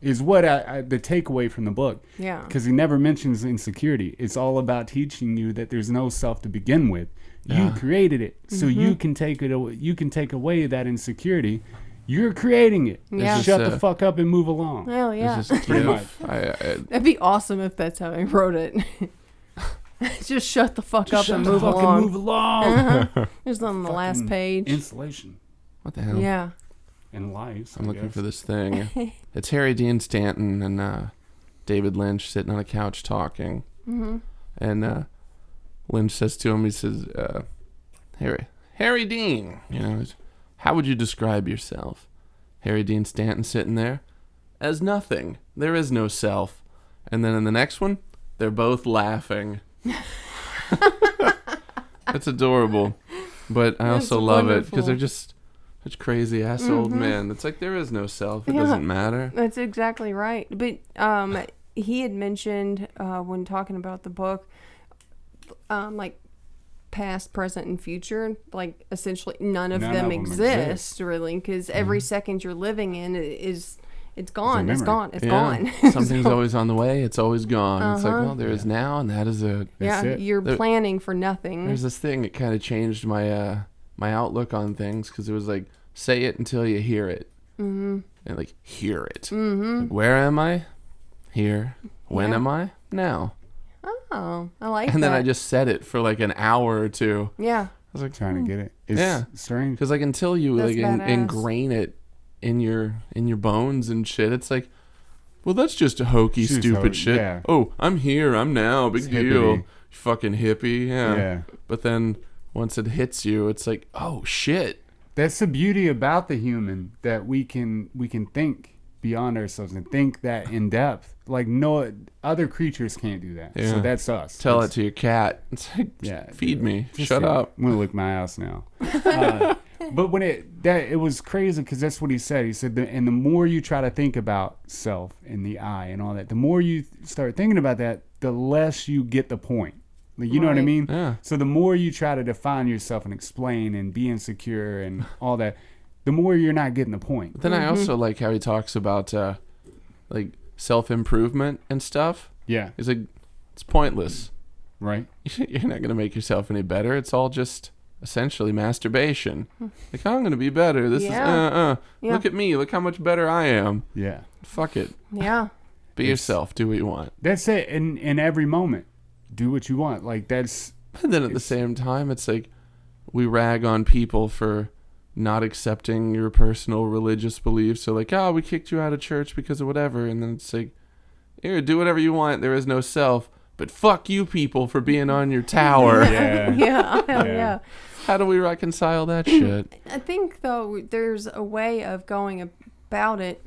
is what the takeaway from the book. Yeah. Because he never mentions insecurity. It's all about teaching you that there's no self to begin with. You created it. So you can take it away. You can take away that insecurity. You're creating it. Yeah. Shut the fuck up and move along. Hell yeah. It's just Pretty much. That'd be awesome if that's how he wrote it. Just shut the fuck up and move fucking along. move along. Just on the last page. Insulation What the hell? Yeah. and lives. I'm looking for this thing. It's Harry Dean Stanton and David Lynch sitting on a couch talking. And Lynch says to him, he says, Harry Dean, how would you describe yourself? Harry Dean Stanton sitting there, as nothing. There is no self. And then in the next one, they're both laughing. It's adorable. But I also love it because they're just such crazy ass old men. It's like there is no self. It doesn't matter. That's exactly right. But he had mentioned when talking about the book, like past, present, and future, like essentially none of them exist really, because every second you're living in it's gone. It's gone. It's gone. Something's always on the way. It's always gone. It's like, well, there is now, and that is it. Yeah, it. You're planning for nothing. There's this thing that kind of changed my my outlook on things, because it was like, say it until you hear it. And like, hear it. Like, where am I? Here. When am I? Now. Oh, I like that. And then I just said it for like an hour or two. Yeah. I was like, Trying to get it. It's strange. because like until you That's like badass. ingrain it in your bones and shit, it's like, well, that's just a hokey, Just stupid shit. yeah. Oh, I'm here, I'm now, big It's deal. hippity. You fucking hippie, yeah. Yeah. But then once it hits you, it's like, oh shit. That's the beauty about the human, that we can think beyond ourselves and think that in depth. Like no other creatures can't do that. Yeah. So that's us. Tell That's- it to your cat. It's like, Yeah, feed me. Just Shut feed me. up. I'm gonna lick my ass now. But when it was crazy, because that's what he said. He said, and the more you try to think about self and the I and all that, the more you start thinking about that, the less you get the point. Like, you know what I Right. mean? Yeah. So the more you try to define yourself and explain and be insecure and all that, the more you're not getting the point. But then I also like how he talks about like self-improvement and stuff. Yeah. He's like, it's pointless. Right. You're not going to make yourself any better. It's all just essentially masturbation. Like, I'm going to be better. This is, Yeah. Look at me. Look how much better I am. Yeah. Fuck it. Yeah. Be yourself. Do what you want. That's it. In every moment, do what you want. Like that's. But then at the same time, it's like we rag on people for not accepting your personal religious beliefs. So like, oh, we kicked you out of church because of whatever. And then it's like, here, do whatever you want. There is no self. But fuck you people for being on your tower. Yeah. Yeah. Hell Yeah. yeah. How do we reconcile that shit? I think, though, there's a way of going about it,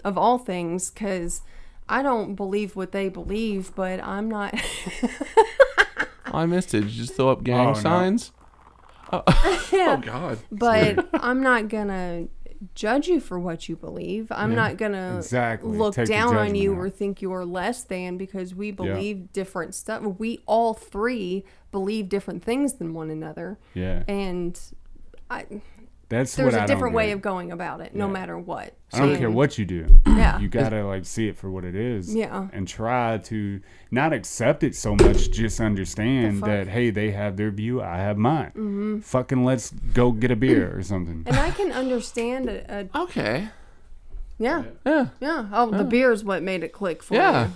of all things, because I don't believe what they believe, but I'm not. I missed it. Did you just throw up gang Oh, no. signs? Yeah. Oh, God. But I'm not going to judge you for what you believe. I'm not going to Exactly. look Take the down on you judgment or out. think you're less than because we believe different stuff. We all three believe different things than one another. Yeah. And That's there's what I a different don't way get. of going about it, no matter what. I don't And- care what you do. Yeah. You gotta like see it for what it is. Yeah. And try to not accept it so much. Just understand fuck? that hey, they have their view, I have mine. Mm-hmm. Fucking let's go get a beer or something. And I can understand Okay. yeah. Yeah. Yeah. Oh, the beer is what made it click for Yeah. you.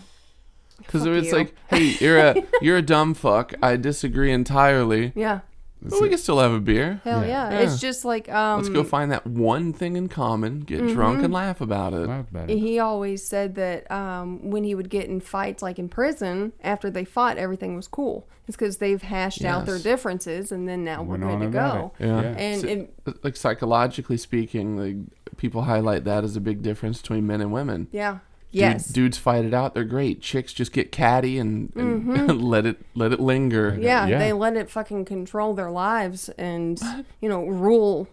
Because Fuck it's you. like, hey, you're a dumb fuck. I disagree entirely. Yeah. But we can still have a beer. Hell Yeah. yeah. It's just like Let's go find that one thing in common, get drunk, and laugh about it. Laugh about it. he always said that when he would get in fights like in prison, after they fought, everything was cool. It's because they've hashed out their Yes. differences, and then now we're Went good on to about go. it. Yeah. And So, it, like psychologically speaking, like people highlight that as a big difference between men and women. yeah. Yes. Dudes fight it out, they're great. Chicks just get catty and let it linger. Yeah, Yeah. they let it fucking control their lives and, rule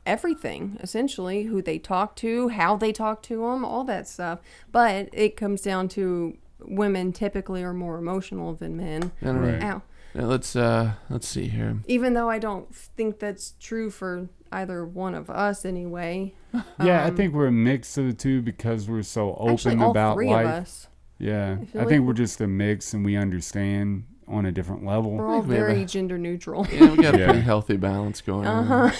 everything, essentially. Who they talk to, how they talk to them, all that stuff. But it comes down to women typically are more emotional than men. Right. Ow. Now, let's see here. Even though I don't think that's true for either one of us anyway. Yeah, I think we're a mix of the two because we're so open Actually, all about three life. of us. Yeah, feel I like think we're just a mix and we understand on a different level. We're all we have very a- gender neutral. Yeah, we got a Yeah. pretty healthy balance going on.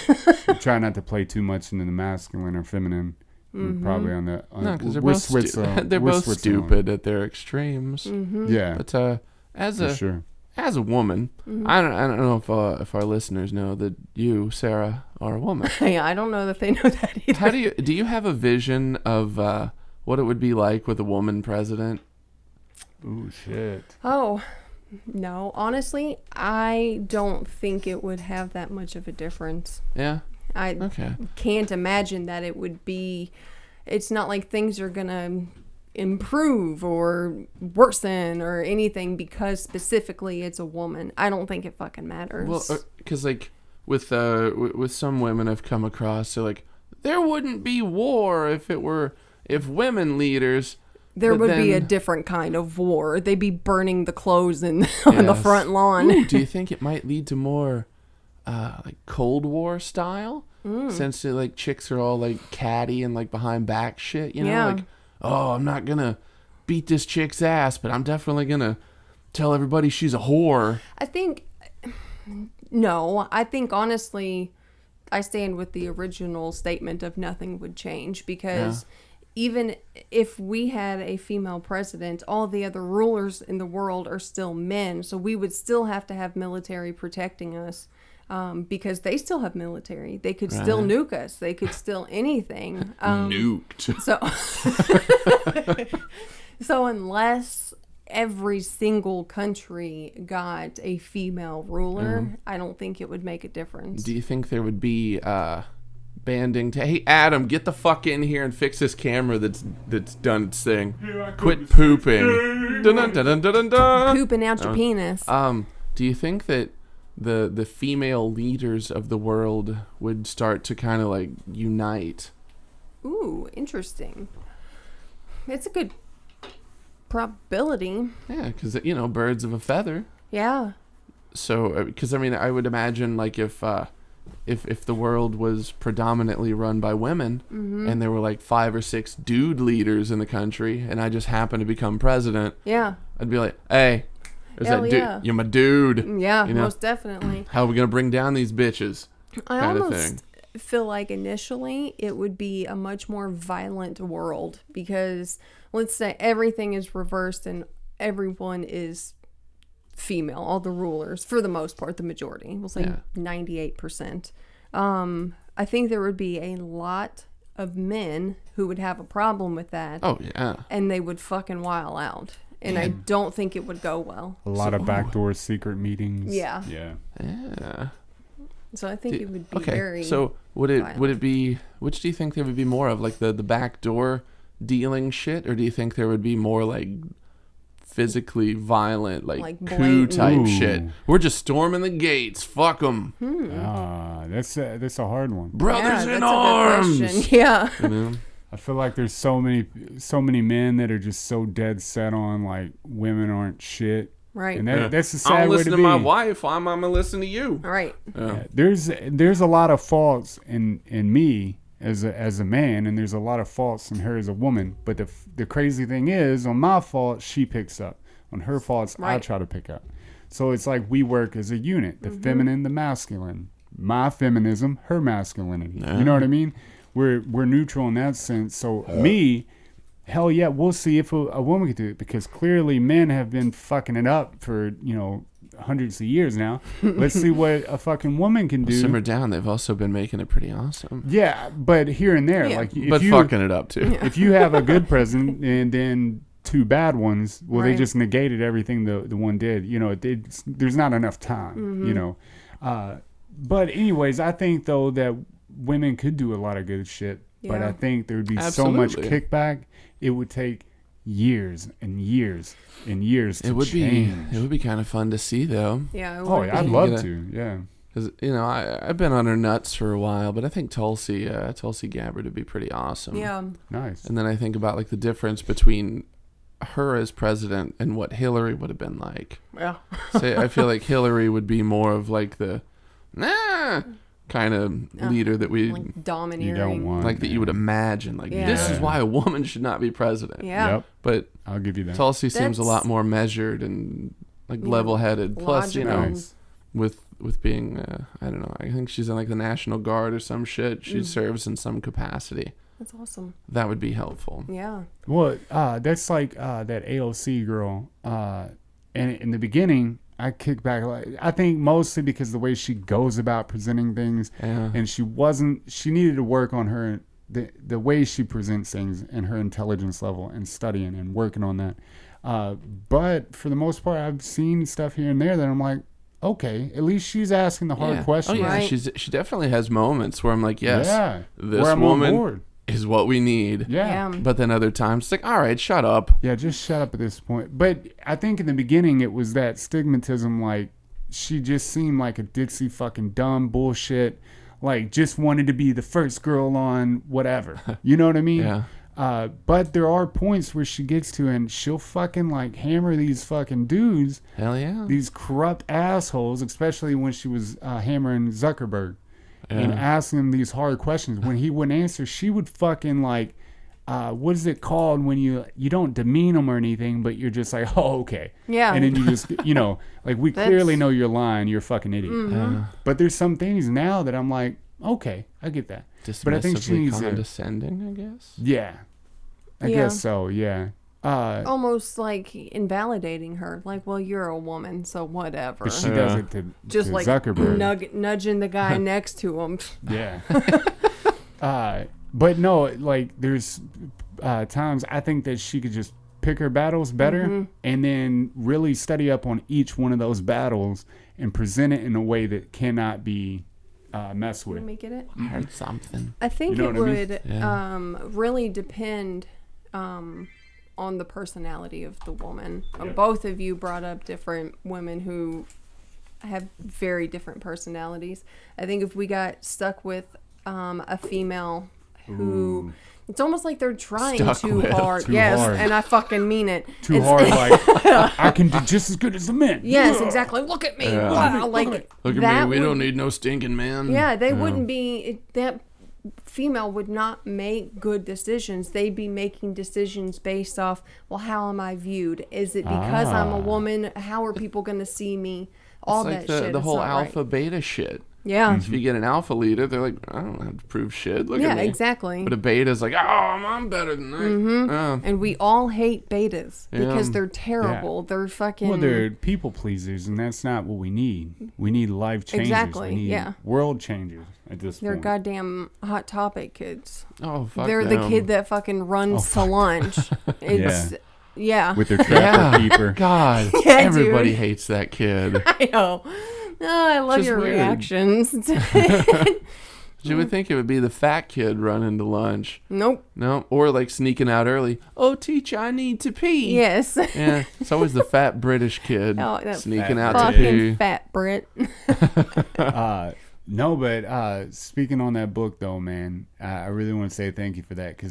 We try not to play too much into the masculine or feminine. We're probably on the. No, because they're we're both Switzerland. they're We're both Switzerland. stupid at their extremes. Yeah, But as for a sure. as a woman, I don't know if our listeners know that you, Sarah, are a woman. Yeah, I don't know that they know that either. How do you have a vision of what it would be like with a woman president? Ooh, shit. Oh, no. Honestly, I don't think it would have that much of a difference. Yeah. I Okay. can't imagine that it would be. It's not like things are going to improve or worsen or anything because specifically it's a woman. I don't think it fucking matters. Well, because like with some women I've come across, they're like, there wouldn't be war if women leaders. there but would be a then- different kind of war. They'd be burning the clothes on the Yes. front lawn. Ooh, do you think it might lead to more like Cold War style? Since like chicks are all like catty and like behind back shit, Yeah. like, oh, I'm not gonna beat this chick's ass, but I'm definitely gonna tell everybody she's a whore. I think no. I think honestly, I stand with the original statement of nothing would change because even if we had a female president, all the other rulers in the world are still men. So we would still have to have military protecting us because they still have military. They could still nuke us. They could still anything. Nuked. So unless every single country got a female ruler, I don't think it would make a difference. Do you think there would be banding to, hey Adam, get the fuck in here and fix this camera that's done its thing. Quit pooping. Dun, dun, dun, dun, dun, dun. Pooping out your penis. Do you think that the female leaders of the world would start to kind of like unite? Ooh, interesting. It's a good probability. Yeah, because birds of a feather. Yeah. So, because I mean, I would imagine like if the world was predominantly run by women and there were like 5 or 6 dude leaders in the country, and I just happened to become president, Yeah. I'd be like, hey, there's Hell that dude. yeah. You're my dude. Yeah, You know? most definitely. How are we gonna bring down these bitches? I Kind of almost thing. feel like initially it would be a much more violent world because let's say everything is reversed and everyone is female, all the rulers, for the most part, the majority. We'll say 98%. I think there would be a lot of men who would have a problem with that. Oh yeah. And they would fucking wild out. And I don't think it would go well. A lot of backdoor secret meetings. Yeah. Yeah. Yeah. So I think it would be Okay. very So would it violent. be? Which do you think there would be more of, like the backdoor dealing shit, or do you think there would be more like physically violent, like coup blatant- type Ooh. shit? We're just storming the gates. Fuck them, That's a hard one. brothers Yeah, in that's a good question. arms. Yeah. You know? I feel like there's so many men that are just so dead set on like women aren't shit Right. And that's a I sad don't way listen to to be. my wife. I'm gonna listen to you. All right. Yeah. There's a lot of faults in me as a man, and there's a lot of faults in her as a woman. But the crazy thing is, on my faults, she picks up. On her faults, I try to pick up. So it's like we work as a unit: the feminine, the masculine. My feminism, her masculinity. Yeah. You know what I mean? We're neutral in that sense. So me. Hell yeah, we'll see if a woman can do it, because clearly men have been fucking it up for, hundreds of years now. Let's see what a fucking woman can do. Simmer down. They've also been making it pretty awesome. Yeah, but here and there. Yeah. Like, But fucking it up, too. If you have a good president and then two bad ones, well, Right. they just negated everything the one did. There's not enough time, But anyways, I think, though, that women could do a lot of good shit. But Yeah. I think there would be so much Absolutely. kickback. It would take years and years and years to It would change. be kind of fun to see, though. Yeah. It Oh, would yeah, I'd be. love Yeah. to. Yeah. Because, I've been on her nuts for a while, but I think Tulsi Gabbard would be pretty awesome. Yeah. Nice. And then I think about, like, the difference between her as president and what Hillary would have been like. Yeah. Say, I feel like Hillary would be more of, like, the kind of leader that we... Like domineering. You don't want like that you would imagine. Like, Yeah. this is why a woman should not be president. Yeah. Yep. But I'll give you that. Tulsi seems a That's- lot more measured and, like, Yeah. level-headed. Plus, Logical. Nice. with being, I don't know, I think she's in, like, the National Guard or some shit. She serves in some capacity. That's awesome. That would be helpful. Yeah. Well, that's like that AOC girl. And in the beginning, I kicked back. I think mostly because the way she goes about presenting things, Yeah. and she needed to work on her the way she presents things and her intelligence level, and studying and working on that. But for the most part, I've seen stuff here and there that I'm like, okay, at least she's asking the hard questions. Oh, yeah. Right. She definitely has moments where I'm like, yes, Yeah. this Where I'm on woman board. is what we need. Yeah. But then other times, it's like, all right, shut up. Yeah, just shut up at this point. But I think in the beginning it was that stigmatism, like she just seemed like a Dixie fucking dumb bullshit, like just wanted to be the first girl on whatever. You know what I mean? Yeah. But there are points where she gets to, and she'll fucking like hammer these fucking dudes, Hell yeah. these corrupt assholes, especially when she was hammering Zuckerberg and asking him these hard questions. When he wouldn't answer, she would fucking like, what is it called when you don't demean them or anything, but you're just like, oh, okay. Yeah. And then you just, like, we clearly know you're lying. You're a fucking idiot. But there's some things now that I'm like, okay, I get that. But I think she Dismissively needs to, condescending, I guess. yeah. I Yeah. guess so, yeah. Almost like invalidating her. Like, well, you're a woman, so whatever. But she does it to, Just to like Zuckerberg. nudging the guy next to him. Yeah. But no, like there's times I think that she could just pick her battles better and then really study up on each one of those battles and present it in a way that cannot be messed with. Let me get it. I heard something. I think You know it what I mean? would Yeah. really depend on the personality of the woman. Both of you brought up different women who have very different personalities. I think if we got stuck with a female who... It's almost like they're trying Stuck too with. hard. Too Yes, hard. and I fucking mean it. Too It's- hard, like I can do just as good as the men. Yes, exactly. Look at me. Yeah. Wow. Like Look at that me. We would- don't need no stinking man. Yeah, they wouldn't be that female would not make good decisions. They'd be making decisions based off, well, how am I viewed? Is it because I'm a woman? How are people going to see me? All It's like that shit. the It's whole not right. alpha beta shit. Yeah. If you get an alpha leader, they're like, I don't have to prove shit. Look Yeah, at me. exactly. But a beta's like, oh, I'm better than that. And we all hate betas because Yeah. they're terrible. They're fucking. Well, they're people pleasers, and that's not what we need. We need life changers. Exactly, We need yeah. world changers at this they're point. goddamn Hot Topic kids. Oh, fuck They're the them. kid that fucking runs to lunch. It's yeah. With their trapper keeper. God, Yeah, everybody dude. hates that kid. I know. Oh, I love Just your weird. reactions. You would think it would be the fat kid running to lunch. Nope. No, or like sneaking out early. Oh, teacher, I need to pee. Yes. Yeah, it's always the fat British kid Oh, that sneaking fat out to Fucking pee. fat Brit. No, but speaking on that book, though, man, I really want to say thank you for that.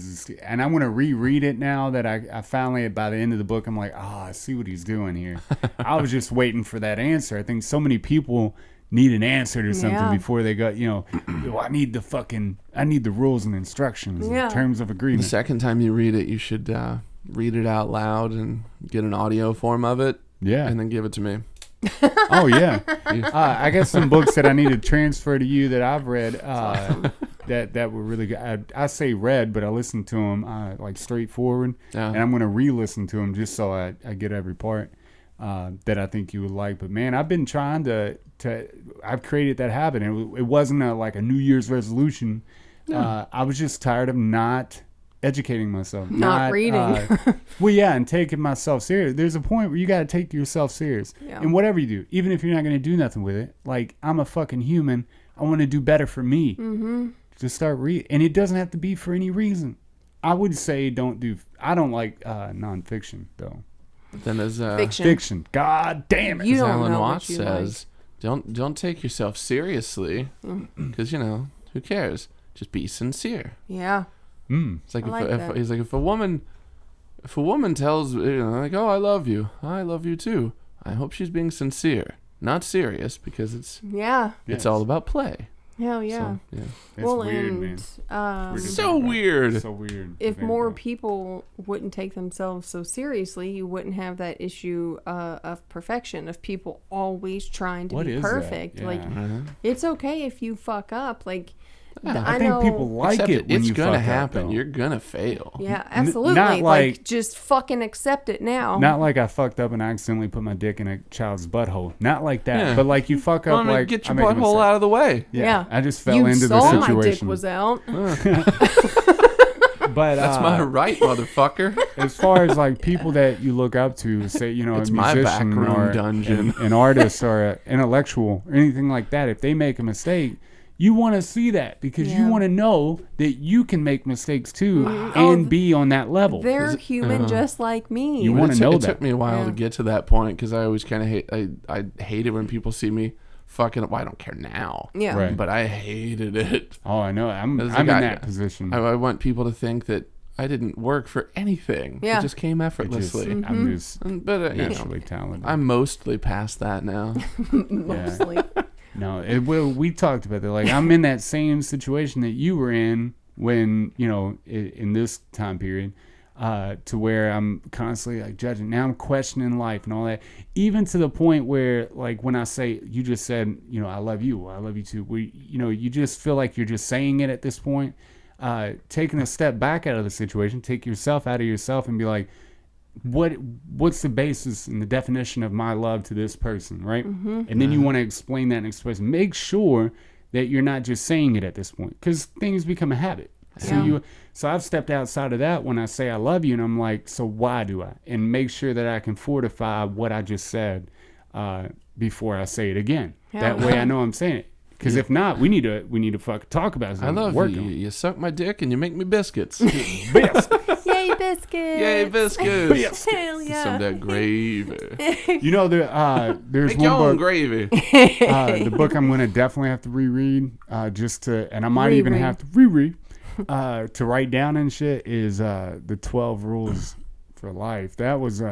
And I want to reread it now that I finally, by the end of the book, I'm like, I see what he's doing here. I was just waiting for that answer. I think so many people need an answer to something before they go, I need the rules and instructions and terms of agreement. The second time you read it, you should read it out loud and get an audio form of it. Yeah. And then give it to me. Oh, yeah. I got some books that I need to transfer to you that I've read that were really good. I say read, but I listened to them like straightforward. And I'm going to re-listen to them just so I get every part that I think you would like. But, man, I've been trying I've created that habit. And it wasn't like a New Year's resolution. I was just tired of not educating myself, not reading. And taking myself serious. There's a point where you got to take yourself serious in whatever you do, even if you're not going to do nothing with it. Like, I'm a fucking human. I want to do better for me. Just start reading, and it doesn't have to be for any reason. I would say I don't like nonfiction though. Then as fiction, God damn it! As Alan Watts says, don't take yourself seriously, because who cares? Just be sincere. Yeah. It's like, he's like, if a woman tells like, oh, I love you too. I hope she's being sincere, not serious, because it's all about play. Hell yeah. So, yeah. It's weird, man. So weird. So weird. If more people wouldn't take themselves so seriously, you wouldn't have that issue of perfection, of people always trying to be perfect. Yeah. Like, it's okay if you fuck up. Like, I think people like it when it's gonna happen. You're gonna fail. Yeah, absolutely. Not like just fucking accept it now. Not like I fucked up and I accidentally put my dick in a child's butthole. Not like that. But like you fuck up, like get your butthole out of the way. Yeah. I just fell into the situation. My dick was out. But that's my right, motherfucker. As far as like people that you look up to, say it's a my musician or dungeon, an artist or an intellectual or anything like that, if they make a mistake, you want to see that because you want to know that you can make mistakes too and be on that level. They're human just like me. You want to know that. It took me a while to get to that point because I always kind of I hate it when people see me fucking up. Well, I don't care now. Yeah. Right. But I hated it. Oh, I know. I'm in that position. I want people to think that I didn't work for anything. Yeah. It just came effortlessly. I'm just naturally talented. I'm mostly past that now. Mostly. No, we talked about that. Like, I'm in that same situation that you were in when, in this time period, to where I'm constantly like judging. Now I'm questioning life and all that. Even to the point where, like, when I say, you just said, I love you too. You just feel like you're just saying it at this point. Taking a step back out of the situation, take yourself out of yourself and be like, what's the basis and the definition of my love to this person, right? And then you want to explain that and express. Make sure that you're not just saying it at this point, because things become a habit. So I've stepped outside of that when I say I love you, and I'm like, so why do I? And make sure that I can fortify what I just said before I say it again. That way I know I'm saying it. Because if not, we need to fucking talk about it. I love you. You suck my dick and you make me biscuits. Biscuits. Yay, biscuits. Yay, biscuits. Hell yeah. Some of that gravy. There's make one book. Gravy. The book I'm going to definitely have to reread and I might even have to reread to write down and shit is the 12 Rules for Life. That was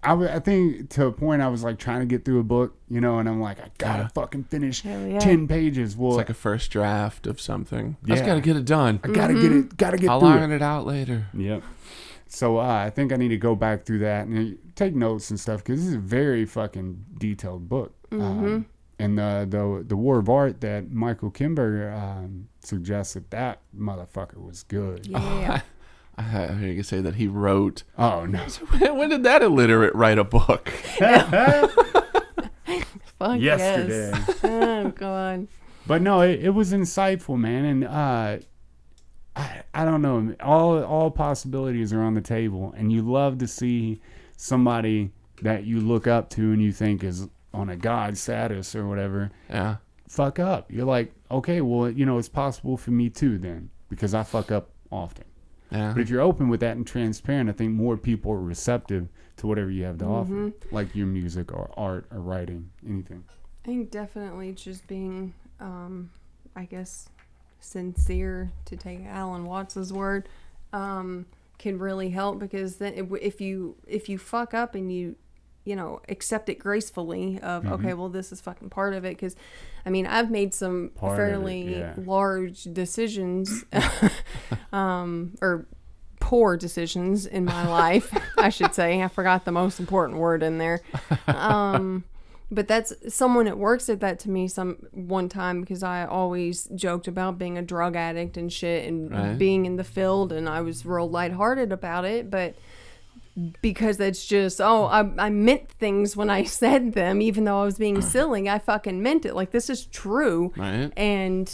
I think to a point I was like trying to get through a book, and I'm like, I gotta fucking finish 10 pages. Well, it's like a first draft of something. I just gotta get it done. I gotta get it. Gotta get I'll through iron it out later. Yep. So I think I need to go back through that and take notes and stuff because this is a very fucking detailed book. And the War of Art that Michael Kimber suggested, that motherfucker was good. Yeah. I heard you say that he wrote. Oh, no. So when did that illiterate write a book? Fuck yesterday. Yes. Oh, God. But no, it was insightful, man. And I don't know. All possibilities are on the table. And you love to see somebody that you look up to and you think is on a God status or whatever. Yeah. Fuck up. You're like, okay, well, it's possible for me too then. Because I fuck up often. Yeah. But if you're open with that and transparent, I think more people are receptive to whatever you have to offer, like your music or art or writing, anything. I think definitely just being I guess, sincere, to take Alan Watts's word, can really help, because then if you fuck up and you accept it gracefully of, okay, well, this is fucking part of it. Because, I mean, I've made some fairly large decisions, or poor decisions in my life, I should say. I forgot the most important word in there. But that's someone at work said that to me one time, because I always joked about being a drug addict and shit and being in the field, and I was real lighthearted about it, but because that's just, I meant things when I said them, even though I was being silly. I fucking meant it. Like, this is true. Right. And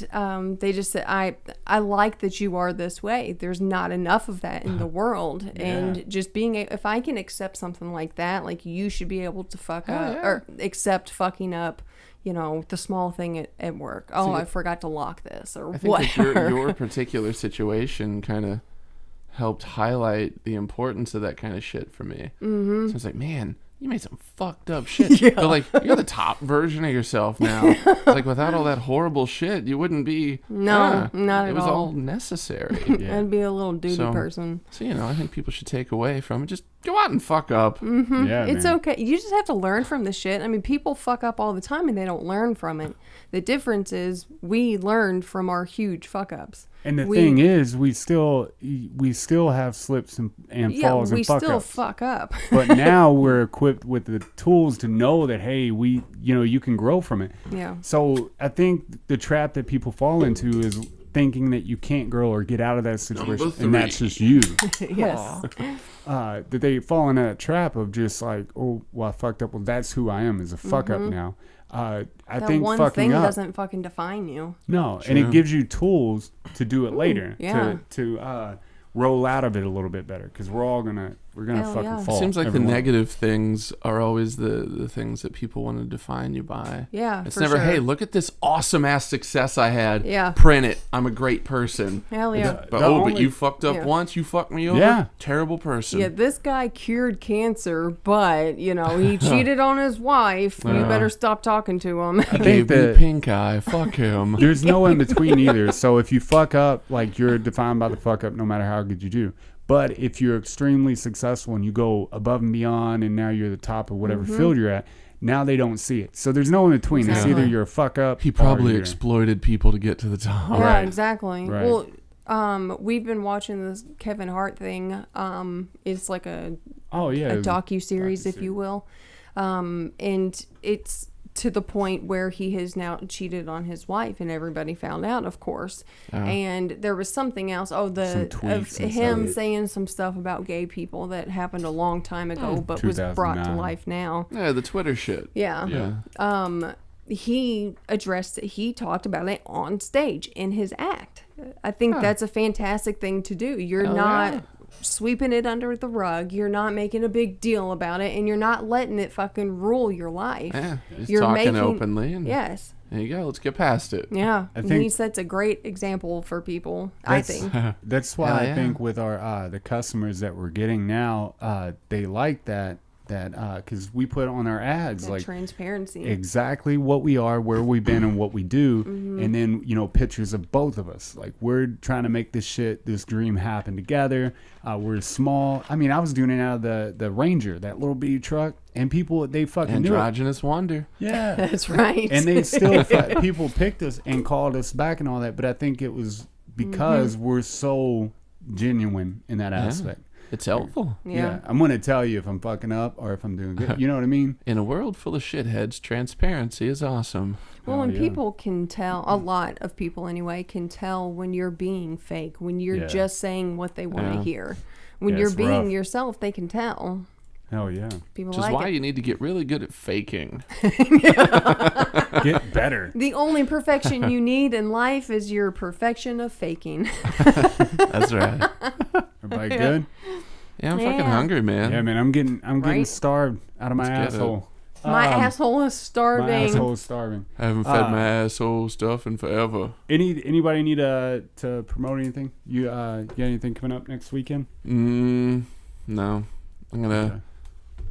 they just said, I like that you are this way. There's not enough of that in the world. And just being, if I can accept something like that, like, you should be able to fuck up or accept fucking up, the small thing at work. Oh, I forgot to lock this or whatever. That your particular situation kind of helped highlight the importance of that kind of shit for me. Mm-hmm. So it's like, man, you made some fucked up shit. But, like, you're the top version of yourself now. Like, without all that horrible shit, you wouldn't be. No, not at all. It was all necessary. I'd be a little duty person. So, I think people should take away from it. Just go out and fuck up. Mm-hmm. Yeah, it's okay. You just have to learn from the shit. I mean, people fuck up all the time and they don't learn from it. The difference is we learned from our huge fuck ups. And the thing is, we still have slips and falls and fuck ups. We still fuck up. But now we're equipped with the tools to know that, hey, you can grow from it. Yeah. So I think the trap that people fall into is thinking that you can't grow or get out of that situation, and that's just you. Yes. That they fall in that trap of just like, oh, well, I fucked up. Well, that's who I am, is a fuck up now. I think one fucking thing up doesn't fucking define you. No, and it gives you tools to do it later. To roll out of it a little bit better, because we're gonna fucking fall. It seems like the negative things are always the things that people want to define you by. Yeah, it's never, hey, look at this awesome ass success I had. Yeah, print it. I'm a great person. Hell yeah. But you fucked up once. You fucked me over. Yeah, terrible person. Yeah, this guy cured cancer, but he cheated on his wife. You better stop talking to him. He gave me pink eye. Fuck him. There's no in between either. So if you fuck up, like, you're defined by the fuck up, no matter how good you do. But if you're extremely successful and you go above and beyond, and now you're the top of whatever field you're at, now they don't see it. So there's no in between. Exactly. It's either you're a fuck up. He probably exploited people to get to the top. Yeah, right. Exactly. Right. Well, we've been watching this Kevin Hart thing. It's like a docu-series, if you will. And it's to the point where he has now cheated on his wife, and everybody found out, of course. And there was something else. Of him saying some stuff about gay people that happened a long time ago, but was brought to life now. Yeah, the Twitter shit. Yeah. He addressed it. He talked about it on stage in his act. I think that's a fantastic thing to do. You're not sweeping it under the rug. You're not making a big deal about it, and you're not letting it fucking rule your life. Yeah, you're talking openly. And yes. There you go. Let's get past it. Yeah, I think he sets a great example for people. I think that's why I think with our the customers that we're getting now, they like that because we put on our ads like transparency, exactly what we are, where we've been, and what we do, and then pictures of both of us. Like, we're trying to make this dream happen together. We're small. I mean, I was doing it out of the Ranger, that little bitty truck, and people, they fucking androgynous wonder. Yeah, that's right. And they still people picked us and called us back and all that. But I think it was because we're so genuine in that aspect. It's helpful. Yeah. I'm going to tell you if I'm fucking up or if I'm doing good. You know what I mean? In a world full of shitheads, transparency is awesome. Well, and people can tell, a lot of people anyway, can tell when you're being fake, when you're just saying what they want to hear. When you're being yourself, they can tell. Hell yeah. Which is why you need to get really good at faking. Get better. The only perfection you need in life is your perfection of faking. That's right. Everybody good? Yeah, I'm fucking hungry, man. Yeah, man, I'm getting starved out of my asshole. My asshole is starving. My asshole is starving. I haven't fed my asshole stuff in forever. Anybody need to promote anything? You got anything coming up next weekend? No. I'm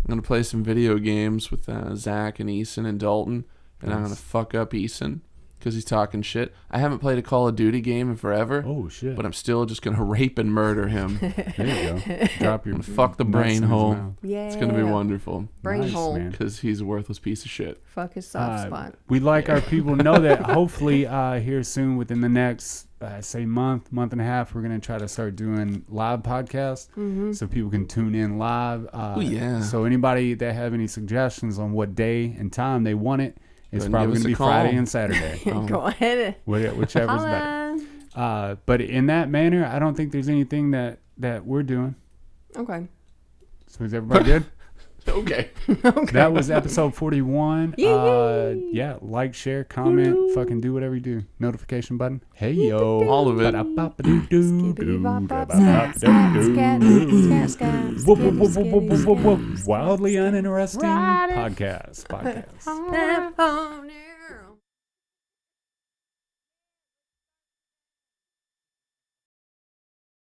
gonna play some video games with Zach and Eason and Dalton, and I'm gonna fuck up Eason because he's talking shit. I haven't played a Call of Duty game in forever. Oh shit! But I'm still just gonna rape and murder him. There you go. Drop your Fuck the nuts brain in his hole. mouth. Yeah. It's gonna be wonderful Brain Nice, hole. man. because he's a worthless piece of shit. Fuck his soft spot. We'd like our people to know that hopefully here soon within the next say month and a half, we're going to try to start doing live podcasts so people can tune in live. Oh, yeah. So anybody that have any suggestions on what day and time they want it, it's Go ahead and probably give going us to a be call. Friday and Saturday. Go ahead. Whichever's better. But in that manner, I don't think there's anything that we're doing. Okay. So is everybody good? Okay. That was episode 41. Yay. Yeah, like, share, comment, fucking do whatever you do. Notification button. Hey yo. All of it. Wildly uninteresting podcast.